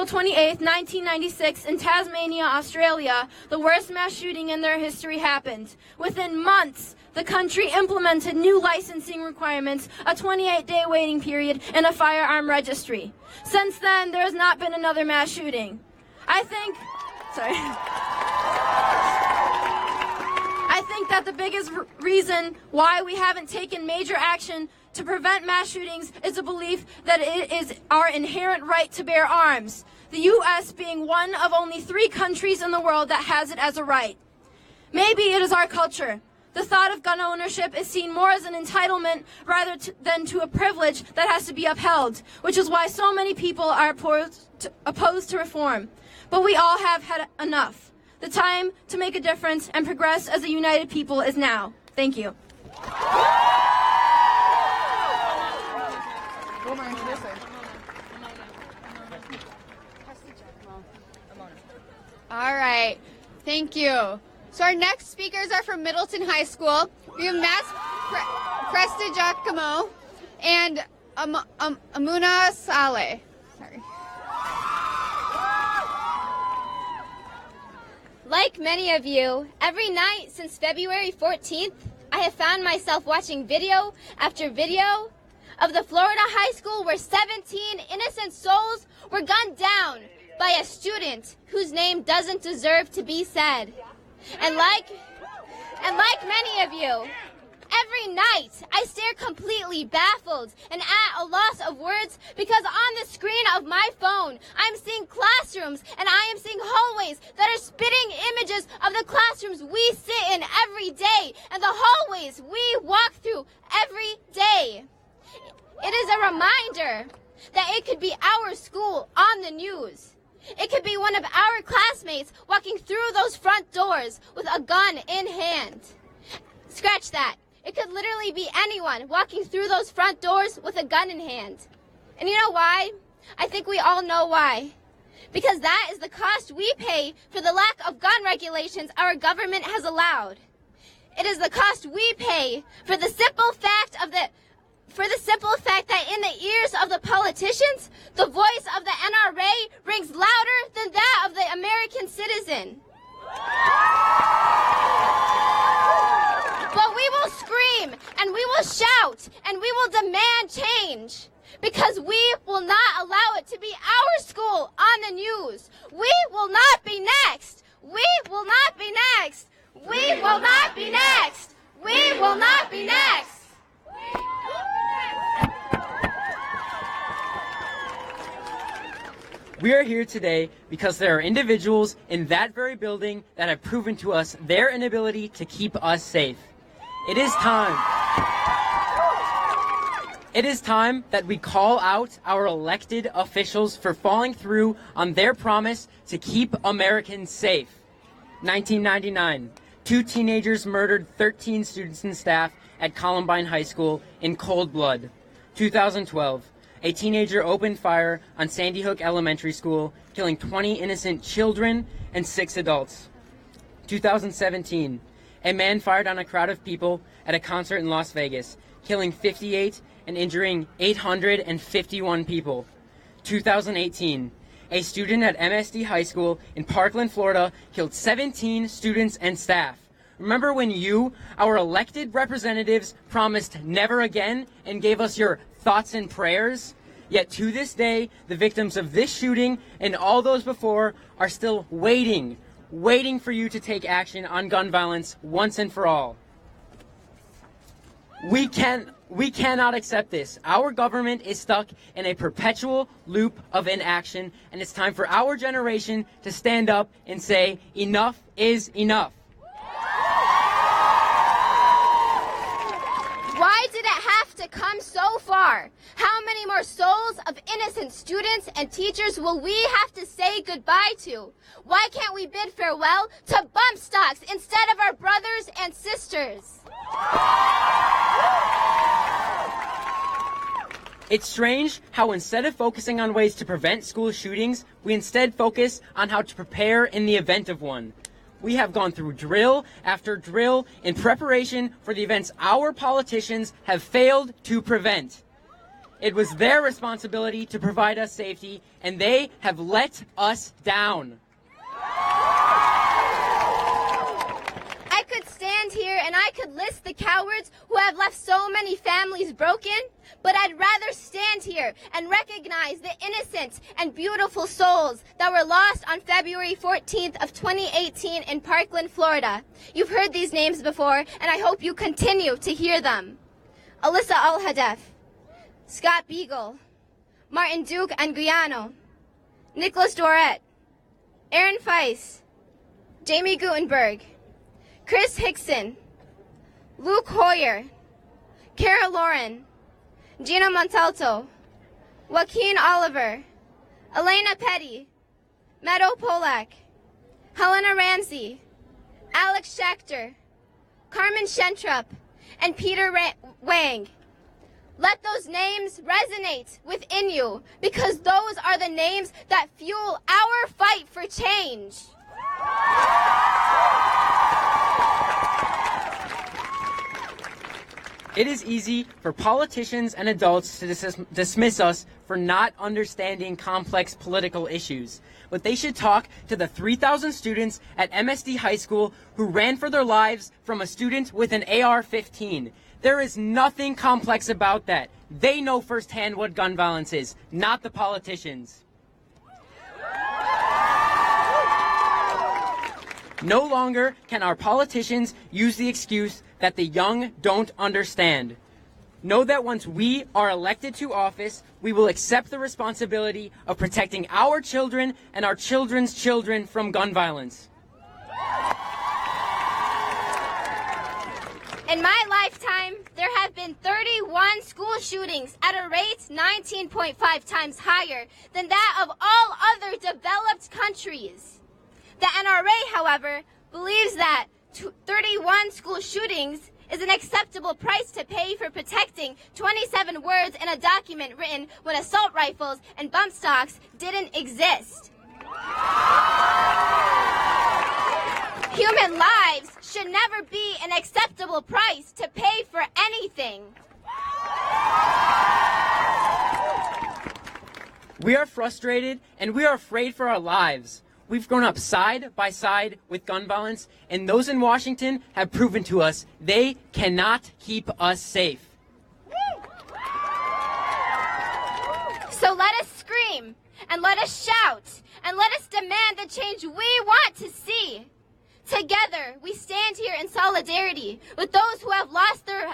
S13: 28, 1996, in Tasmania, Australia, the worst mass shooting in their history happened. Within months, the country implemented new licensing requirements, a 28-day waiting period, and a firearm registry. Since then, there has not been another mass shooting. I think that the biggest reason why we haven't taken major action to prevent mass shootings is a belief that it is our inherent right to bear arms, the U.S. being one of only 3 countries in the world that has it as a right. Maybe it is our culture. The thought of gun ownership is seen more as an entitlement rather than to a privilege that has to be upheld, which is why so many people are opposed to reform. But we all have had enough. The time to make a difference and progress as a united people is now. Thank you.
S1: All right, thank you. So our next speakers are from Middleton High School. We have Max Cresta Giacomo and Amuna Saleh. Sorry.
S12: Like many of you, every night since February 14th, I have found myself watching video after video of the Florida high school where 17 innocent souls were gunned down by a student whose name doesn't deserve to be said. And like many of you, every night I stare completely baffled and at a loss of words because on the screen of my phone I'm seeing classrooms and I am seeing hallways that are spitting images of the classrooms we sit in every day and the hallways we walk through every day. It is a reminder that it could be our school on the news. It could be one of our classmates walking through those front doors with a gun in hand. Scratch that. It could literally be anyone walking through those front doors with a gun in hand. And you know why? I think we all know why. Because that is the cost we pay for the lack of gun regulations our government has allowed. It is the cost we pay for the simple fact that in the ears of the politicians, the voice of the NRA rings louder than that of the American citizen. But we will scream, and we will shout, and we will demand change. Because we will not allow it to be our school on the news. We will not be next. We will not be next. We will not be next. We will not be next.
S14: We are here today because there are individuals in that very building that have proven to us their inability to keep us safe. It is time. It is time that we call out our elected officials for falling through on their promise to keep Americans safe. 1999, 2 teenagers murdered 13 students and staff at Columbine High School in cold blood. 2012, a teenager opened fire on Sandy Hook Elementary School, killing 20 innocent children and 6 adults. 2017, a man fired on a crowd of people at a concert in Las Vegas, killing 58 and injuring 851 people. 2018, a student at MSD High School in Parkland, Florida, killed 17 students and staff. Remember when you, our elected representatives, promised never again and gave us your thoughts and prayers? Yet to this day, the victims of this shooting and all those before are still waiting for you to take action on gun violence once and for all. We cannot accept this. Our government is stuck in a perpetual loop of inaction, and it's time for our generation to stand up and say, enough is enough.
S12: Why did it have to come so far? How many more souls of innocent students and teachers will we have to say goodbye to? Why can't we bid farewell to bump stocks instead of our brothers and sisters?
S14: It's strange how instead of focusing on ways to prevent school shootings, we instead focus on how to prepare in the event of one. We have gone through drill after drill in preparation for the events our politicians have failed to prevent. It was their responsibility to provide us safety, and they have let us down.
S12: I could stand here and I could list the cowards who have left so many families broken, but I'd rather stand here and recognize the innocent and beautiful souls that were lost on February 14th of 2018 in Parkland, Florida. You've heard these names before, and I hope you continue to hear them. Alyssa Al-Hadef, Scott Beagle, Martin Duke Anguiano, Nicholas Dorette, Aaron Feiss, Jamie Gutenberg, Chris Hickson, Luke Hoyer, Kara Lauren, Gina Montalto, Joaquin Oliver, Elena Petty, Meadow Polak, Helena Ramsey, Alex Schechter, Carmen Schentrup, and Peter Wang. Let those names resonate within you, because those are the names that fuel our fight for change.
S14: It is easy for politicians and adults to dismiss us for not understanding complex political issues. But they should talk to the 3,000 students at MSD High School who ran for their lives from a student with an AR-15. There is nothing complex about that. They know firsthand what gun violence is, not the politicians. No longer can our politicians use the excuse that the young don't understand. Know that once we are elected to office, we will accept the responsibility of protecting our children and our children's children from gun violence.
S12: In my lifetime, there have been 31 school shootings at a rate 19.5 times higher than that of all other developed countries. The NRA, however, believes that 31 school shootings is an acceptable price to pay for protecting 27 words in a document written when assault rifles and bump stocks didn't exist. Human lives should never be an acceptable price to pay for anything.
S14: We are frustrated and we are afraid for our lives. We've grown up side by side with gun violence, and those in Washington have proven to us they cannot keep us safe.
S12: So let us scream, and let us shout, and let us demand the change we want to see. Together, we stand here in solidarity with those who have lost their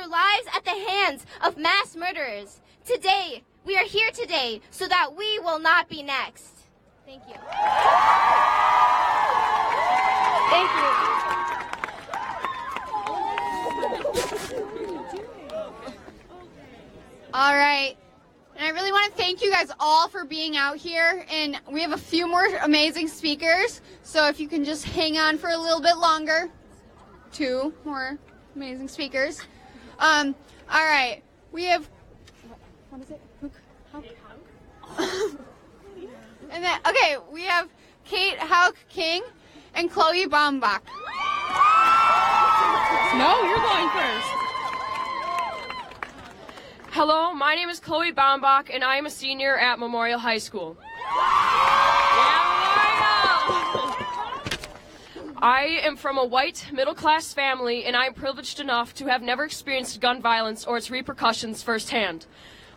S12: lives at the hands of mass murderers. Today, we are here today so that we will not be next. Thank you.
S13: Thank you.
S1: All right. And I really want to thank you guys all for being out here. And we have a few more amazing speakers. So if you can just hang on for a little bit longer. 2 more amazing speakers. All right. We have, what is it? And then, okay, we have Kate Hauk King and Chloe Baumbach.
S15: No, you're going first. Hello, my name is Chloe Baumbach, and I am a senior at Memorial High School. I am from a white, middle-class family, and I am privileged enough to have never experienced gun violence or its repercussions firsthand.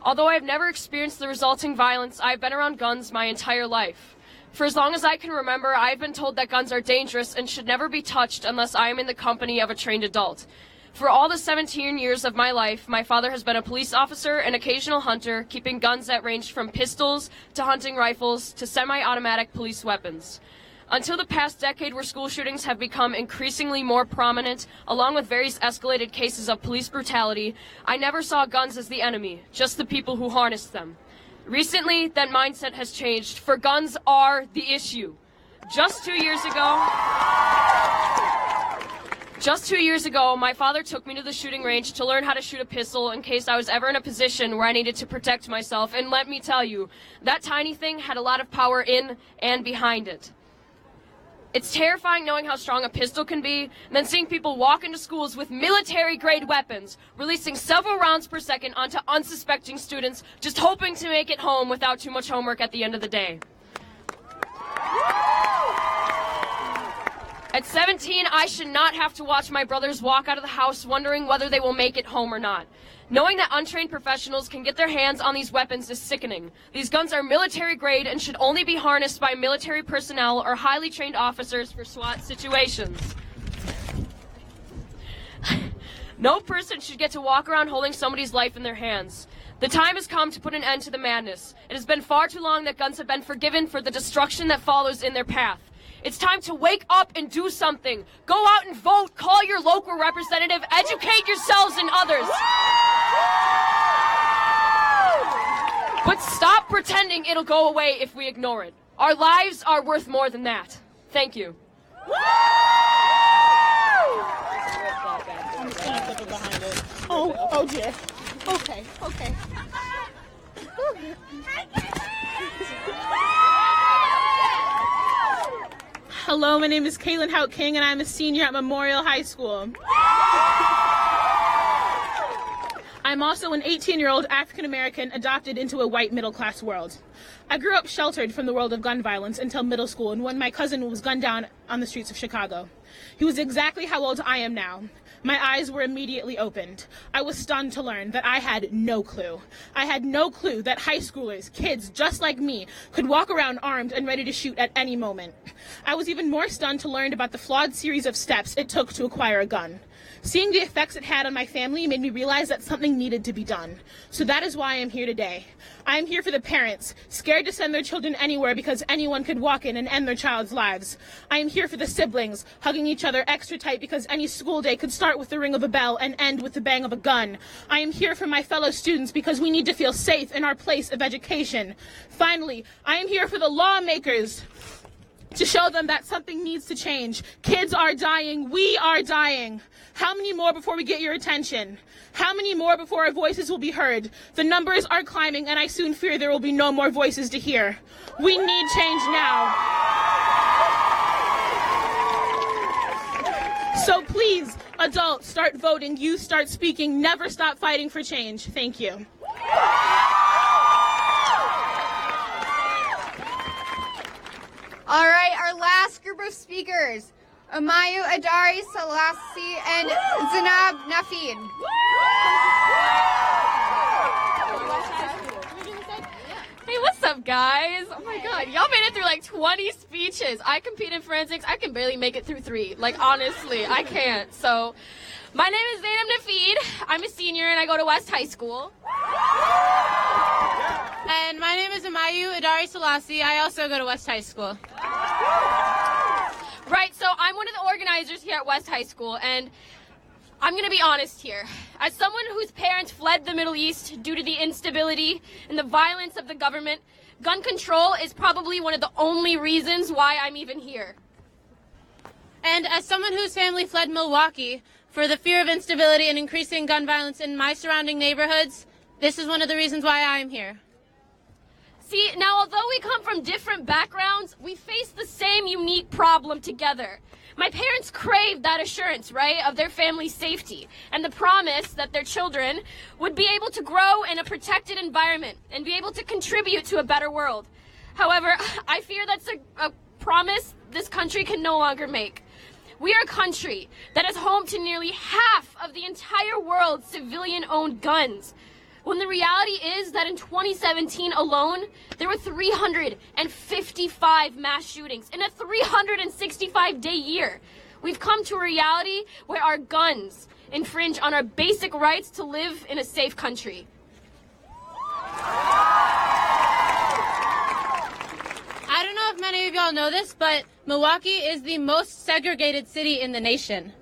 S15: Although I have never experienced the resulting violence, I have been around guns my entire life. For as long as I can remember, I have been told that guns are dangerous and should never be touched unless I am in the company of a trained adult. For all the 17 years of my life, my father has been a police officer and occasional hunter, keeping guns that ranged from pistols to hunting rifles to semi-automatic police weapons. Until the past decade, where school shootings have become increasingly more prominent, along with various escalated cases of police brutality, I never saw guns as the enemy, just the people who harnessed them. Recently, that mindset has changed, for guns are the issue. Just 2 years ago, my father took me to the shooting range to learn how to shoot a pistol in case I was ever in a position where I needed to protect myself, and let me tell you, that tiny thing had a lot of power in and behind it. It's terrifying knowing how strong a pistol can be, and then seeing people walk into schools with military-grade weapons, releasing several rounds per second onto unsuspecting students, just hoping to make it home without too much homework at the end of the day. At 17, I should not have to watch my brothers walk out of the house wondering whether they will make it home or not. Knowing that untrained professionals can get their hands on these weapons is sickening. These guns are military grade and should only be harnessed by military personnel or highly trained officers for SWAT situations. No person should get to walk around holding somebody's life in their hands. The time has come to put an end to the madness. It has been far too long that guns have been forgiven for the destruction that follows in their path. It's time to wake up and do something. Go out and vote, call your local representative, educate yourselves and others. But stop pretending it'll go away if we ignore it. Our lives are worth more than that. Thank you.
S6: Oh dear. Okay.
S16: Hello, my name is Caitlin Hauk King, and I'm a senior at Memorial High School. I'm also an 18-year-old African-American adopted into a white middle-class world. I grew up sheltered from the world of gun violence until middle school, and when my cousin was gunned down on the streets of Chicago. He was exactly how old I am now. My eyes were immediately opened. I was stunned to learn that I had no clue. I had no clue that high schoolers, kids just like me, could walk around armed and ready to shoot at any moment. I was even more stunned to learn about the flawed series of steps it took to acquire a gun. Seeing the effects it had on my family made me realize that something needed to be done. So that is why I am here today. I am here for the parents, scared to send their children anywhere because anyone could walk in and end their child's lives. I am here for the siblings, hugging each other extra tight because any school day could start with the ring of a bell and end with the bang of a gun. I am here for my fellow students because we need to feel safe in our place of education. Finally, I am here for the lawmakers, to show them that something needs to change. Kids are dying. We are dying. How many more before we get your attention? How many more before our voices will be heard? The numbers are climbing, and I soon fear there will be no more voices to hear. We need change now. So please, adults, start voting. Youth, start speaking. Never stop fighting for change. Thank you.
S1: All right, our last group of speakers, Amayu Adari Salassi and Zainab Nafid.
S17: Hey, what's up, guys? Oh my god, y'all made it through like 20 speeches. I compete in forensics. I can barely make it through 3. Like, honestly, I can't. So, my name is Zainab Nafid. I'm a senior and I go to West High School.
S18: Ayu Adari Selassie. I also go to West High School.
S17: Right, so I'm one of the organizers here at West High School, and I'm going to be honest here. As someone whose parents fled the Middle East due to the instability and the violence of the government, gun control is probably one of the only reasons why I'm even here.
S18: And as someone whose family fled Milwaukee for the fear of instability and increasing gun violence in my surrounding neighborhoods, this is one of the reasons why I'm here.
S17: See, now although we come from different backgrounds, we face the same unique problem together. My parents craved that assurance, right, of their family's safety and the promise that their children would be able to grow in a protected environment and be able to contribute to a better world. However, I fear that's a promise this country can no longer make. We are a country that is home to nearly half of the entire world's civilian-owned guns, when the reality is that in 2017 alone, there were 355 mass shootings in a 365-day year. We've come to a reality where our guns infringe on our basic rights to live in a safe country.
S18: I don't know if many of y'all know this, but Milwaukee is the most segregated city in the nation.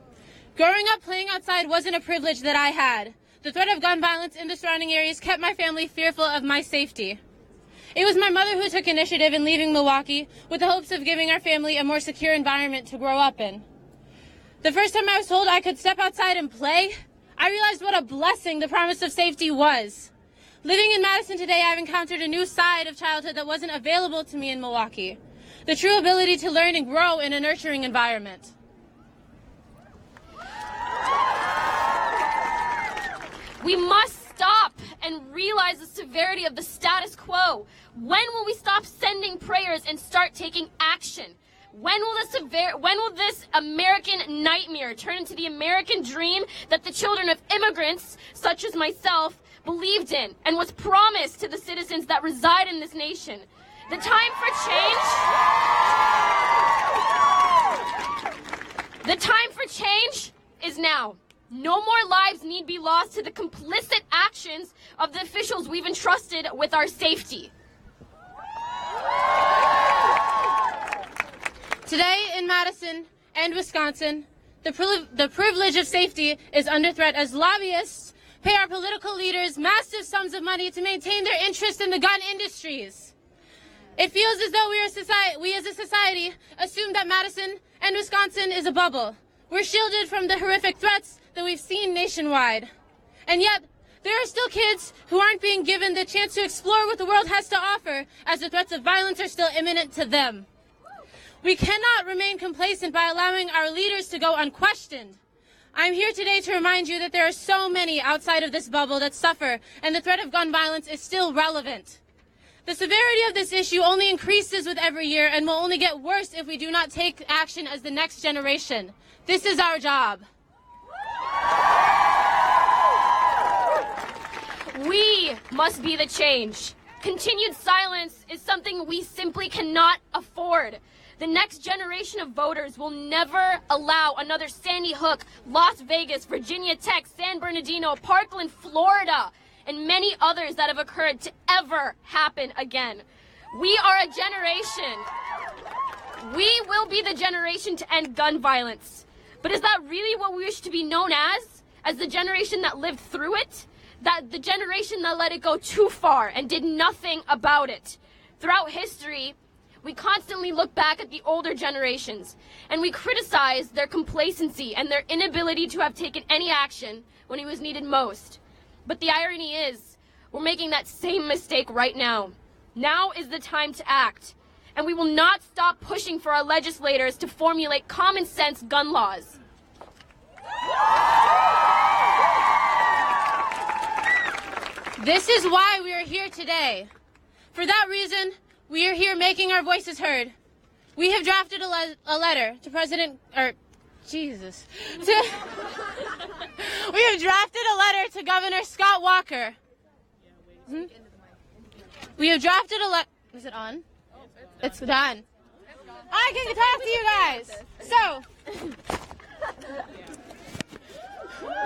S18: Growing up playing outside wasn't a privilege that I had. The threat of gun violence in the surrounding areas kept my family fearful of my safety. It was my mother who took initiative in leaving Milwaukee with the hopes of giving our family a more secure environment to grow up in. The first time I was told I could step outside and play, I realized what a blessing the promise of safety was. Living in Madison today, I've encountered a new side of childhood that wasn't available to me in Milwaukee. The true ability to learn and grow in a nurturing environment.
S17: We must stop and realize the severity of the status quo. When will we stop sending prayers and start taking action? When will this American nightmare turn into the American dream that the children of immigrants, such as myself, believed in and was promised to the citizens that reside in this nation? The time for change is now. No more lives need be lost to the complicit actions of the officials we've entrusted with our safety.
S18: Today in Madison and Wisconsin, the privilege of safety is under threat as lobbyists pay our political leaders massive sums of money to maintain their interest in the gun industries. It feels as though we as a society assume that Madison and Wisconsin is a bubble. We're shielded from the horrific threats that we've seen nationwide. And yet, there are still kids who aren't being given the chance to explore what the world has to offer, as the threats of violence are still imminent to them. We cannot remain complacent by allowing our leaders to go unquestioned. I'm here today to remind you that there are so many outside of this bubble that suffer, and the threat of gun violence is still relevant. The severity of this issue only increases with every year and will only get worse if we do not take action as the next generation. This is our job.
S17: We must be the change. Continued silence is something we simply cannot afford. The next generation of voters will never allow another Sandy Hook, Las Vegas, Virginia Tech, San Bernardino, Parkland, Florida, and many others that have occurred to ever happen again. We are a generation. We will be the generation to end gun violence. But is that really what we wish to be known as? As the generation that lived through it? That the generation that let it go too far and did nothing about it? Throughout history, we constantly look back at the older generations and we criticize their complacency and their inability to have taken any action when it was needed most. But the irony is, we're making that same mistake right now. Now is the time to act. And we will not stop pushing for our legislators to formulate common sense gun laws.
S18: This is why we are here today. For that reason, we are here making our voices heard. We have drafted a letter to We have drafted a letter to Governor Scott Walker. We have drafted a letter. Is it on? It's done. I can talk to you guys. So,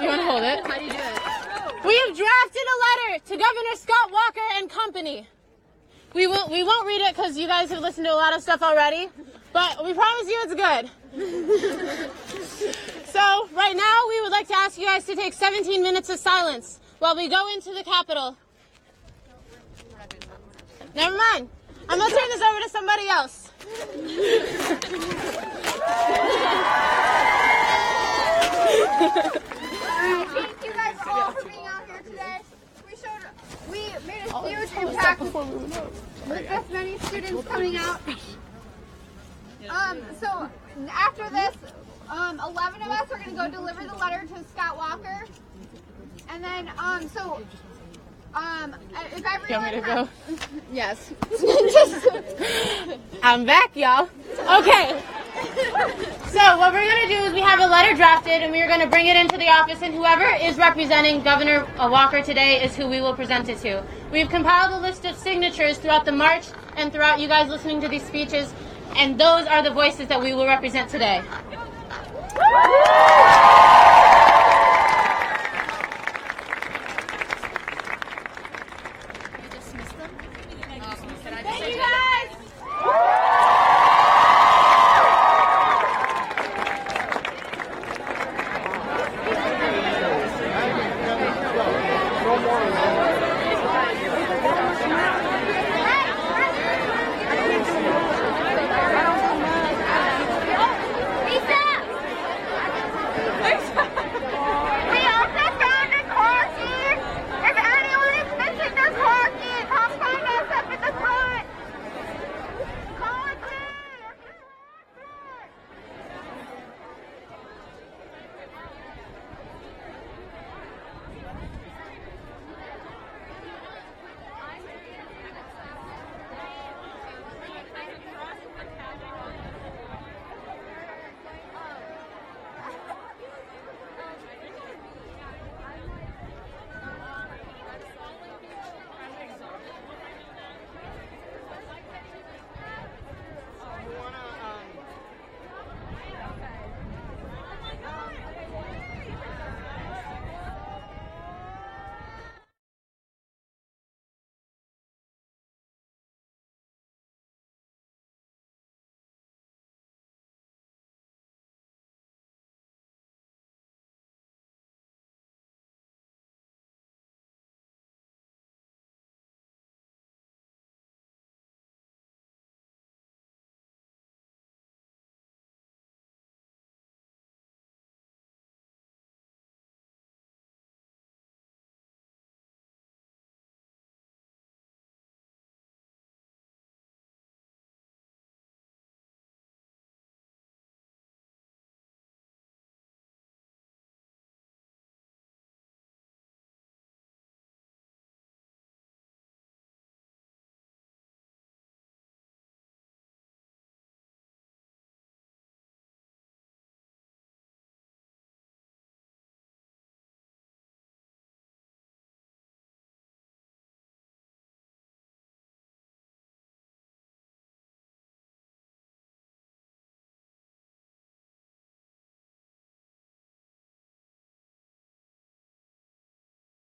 S18: you want to hold it?
S17: How do you do it?
S18: We have drafted a letter to Governor Scott Walker and company. We won't read it because you guys have listened to a lot of stuff already, but we promise you it's good. So right now we would like to ask you guys to take 17 minutes of silence while we go into the Capitol. Never mind. I'm going to turn this over to somebody else.
S1: Thank you guys all for being out here today. We made a huge impact with this many students coming out. So after this, 11 of us are going to go deliver the letter to Scott Walker. And then, if everyone...
S18: You want me to go?
S1: Yes.
S18: I'm back, y'all. Okay. So what we're going to do is we have a letter drafted and we're going to bring it into the office, and whoever is representing Governor Walker today is who we will present it to. We've compiled a list of signatures throughout the march and throughout you guys listening to these speeches, and those are the voices that we will represent today.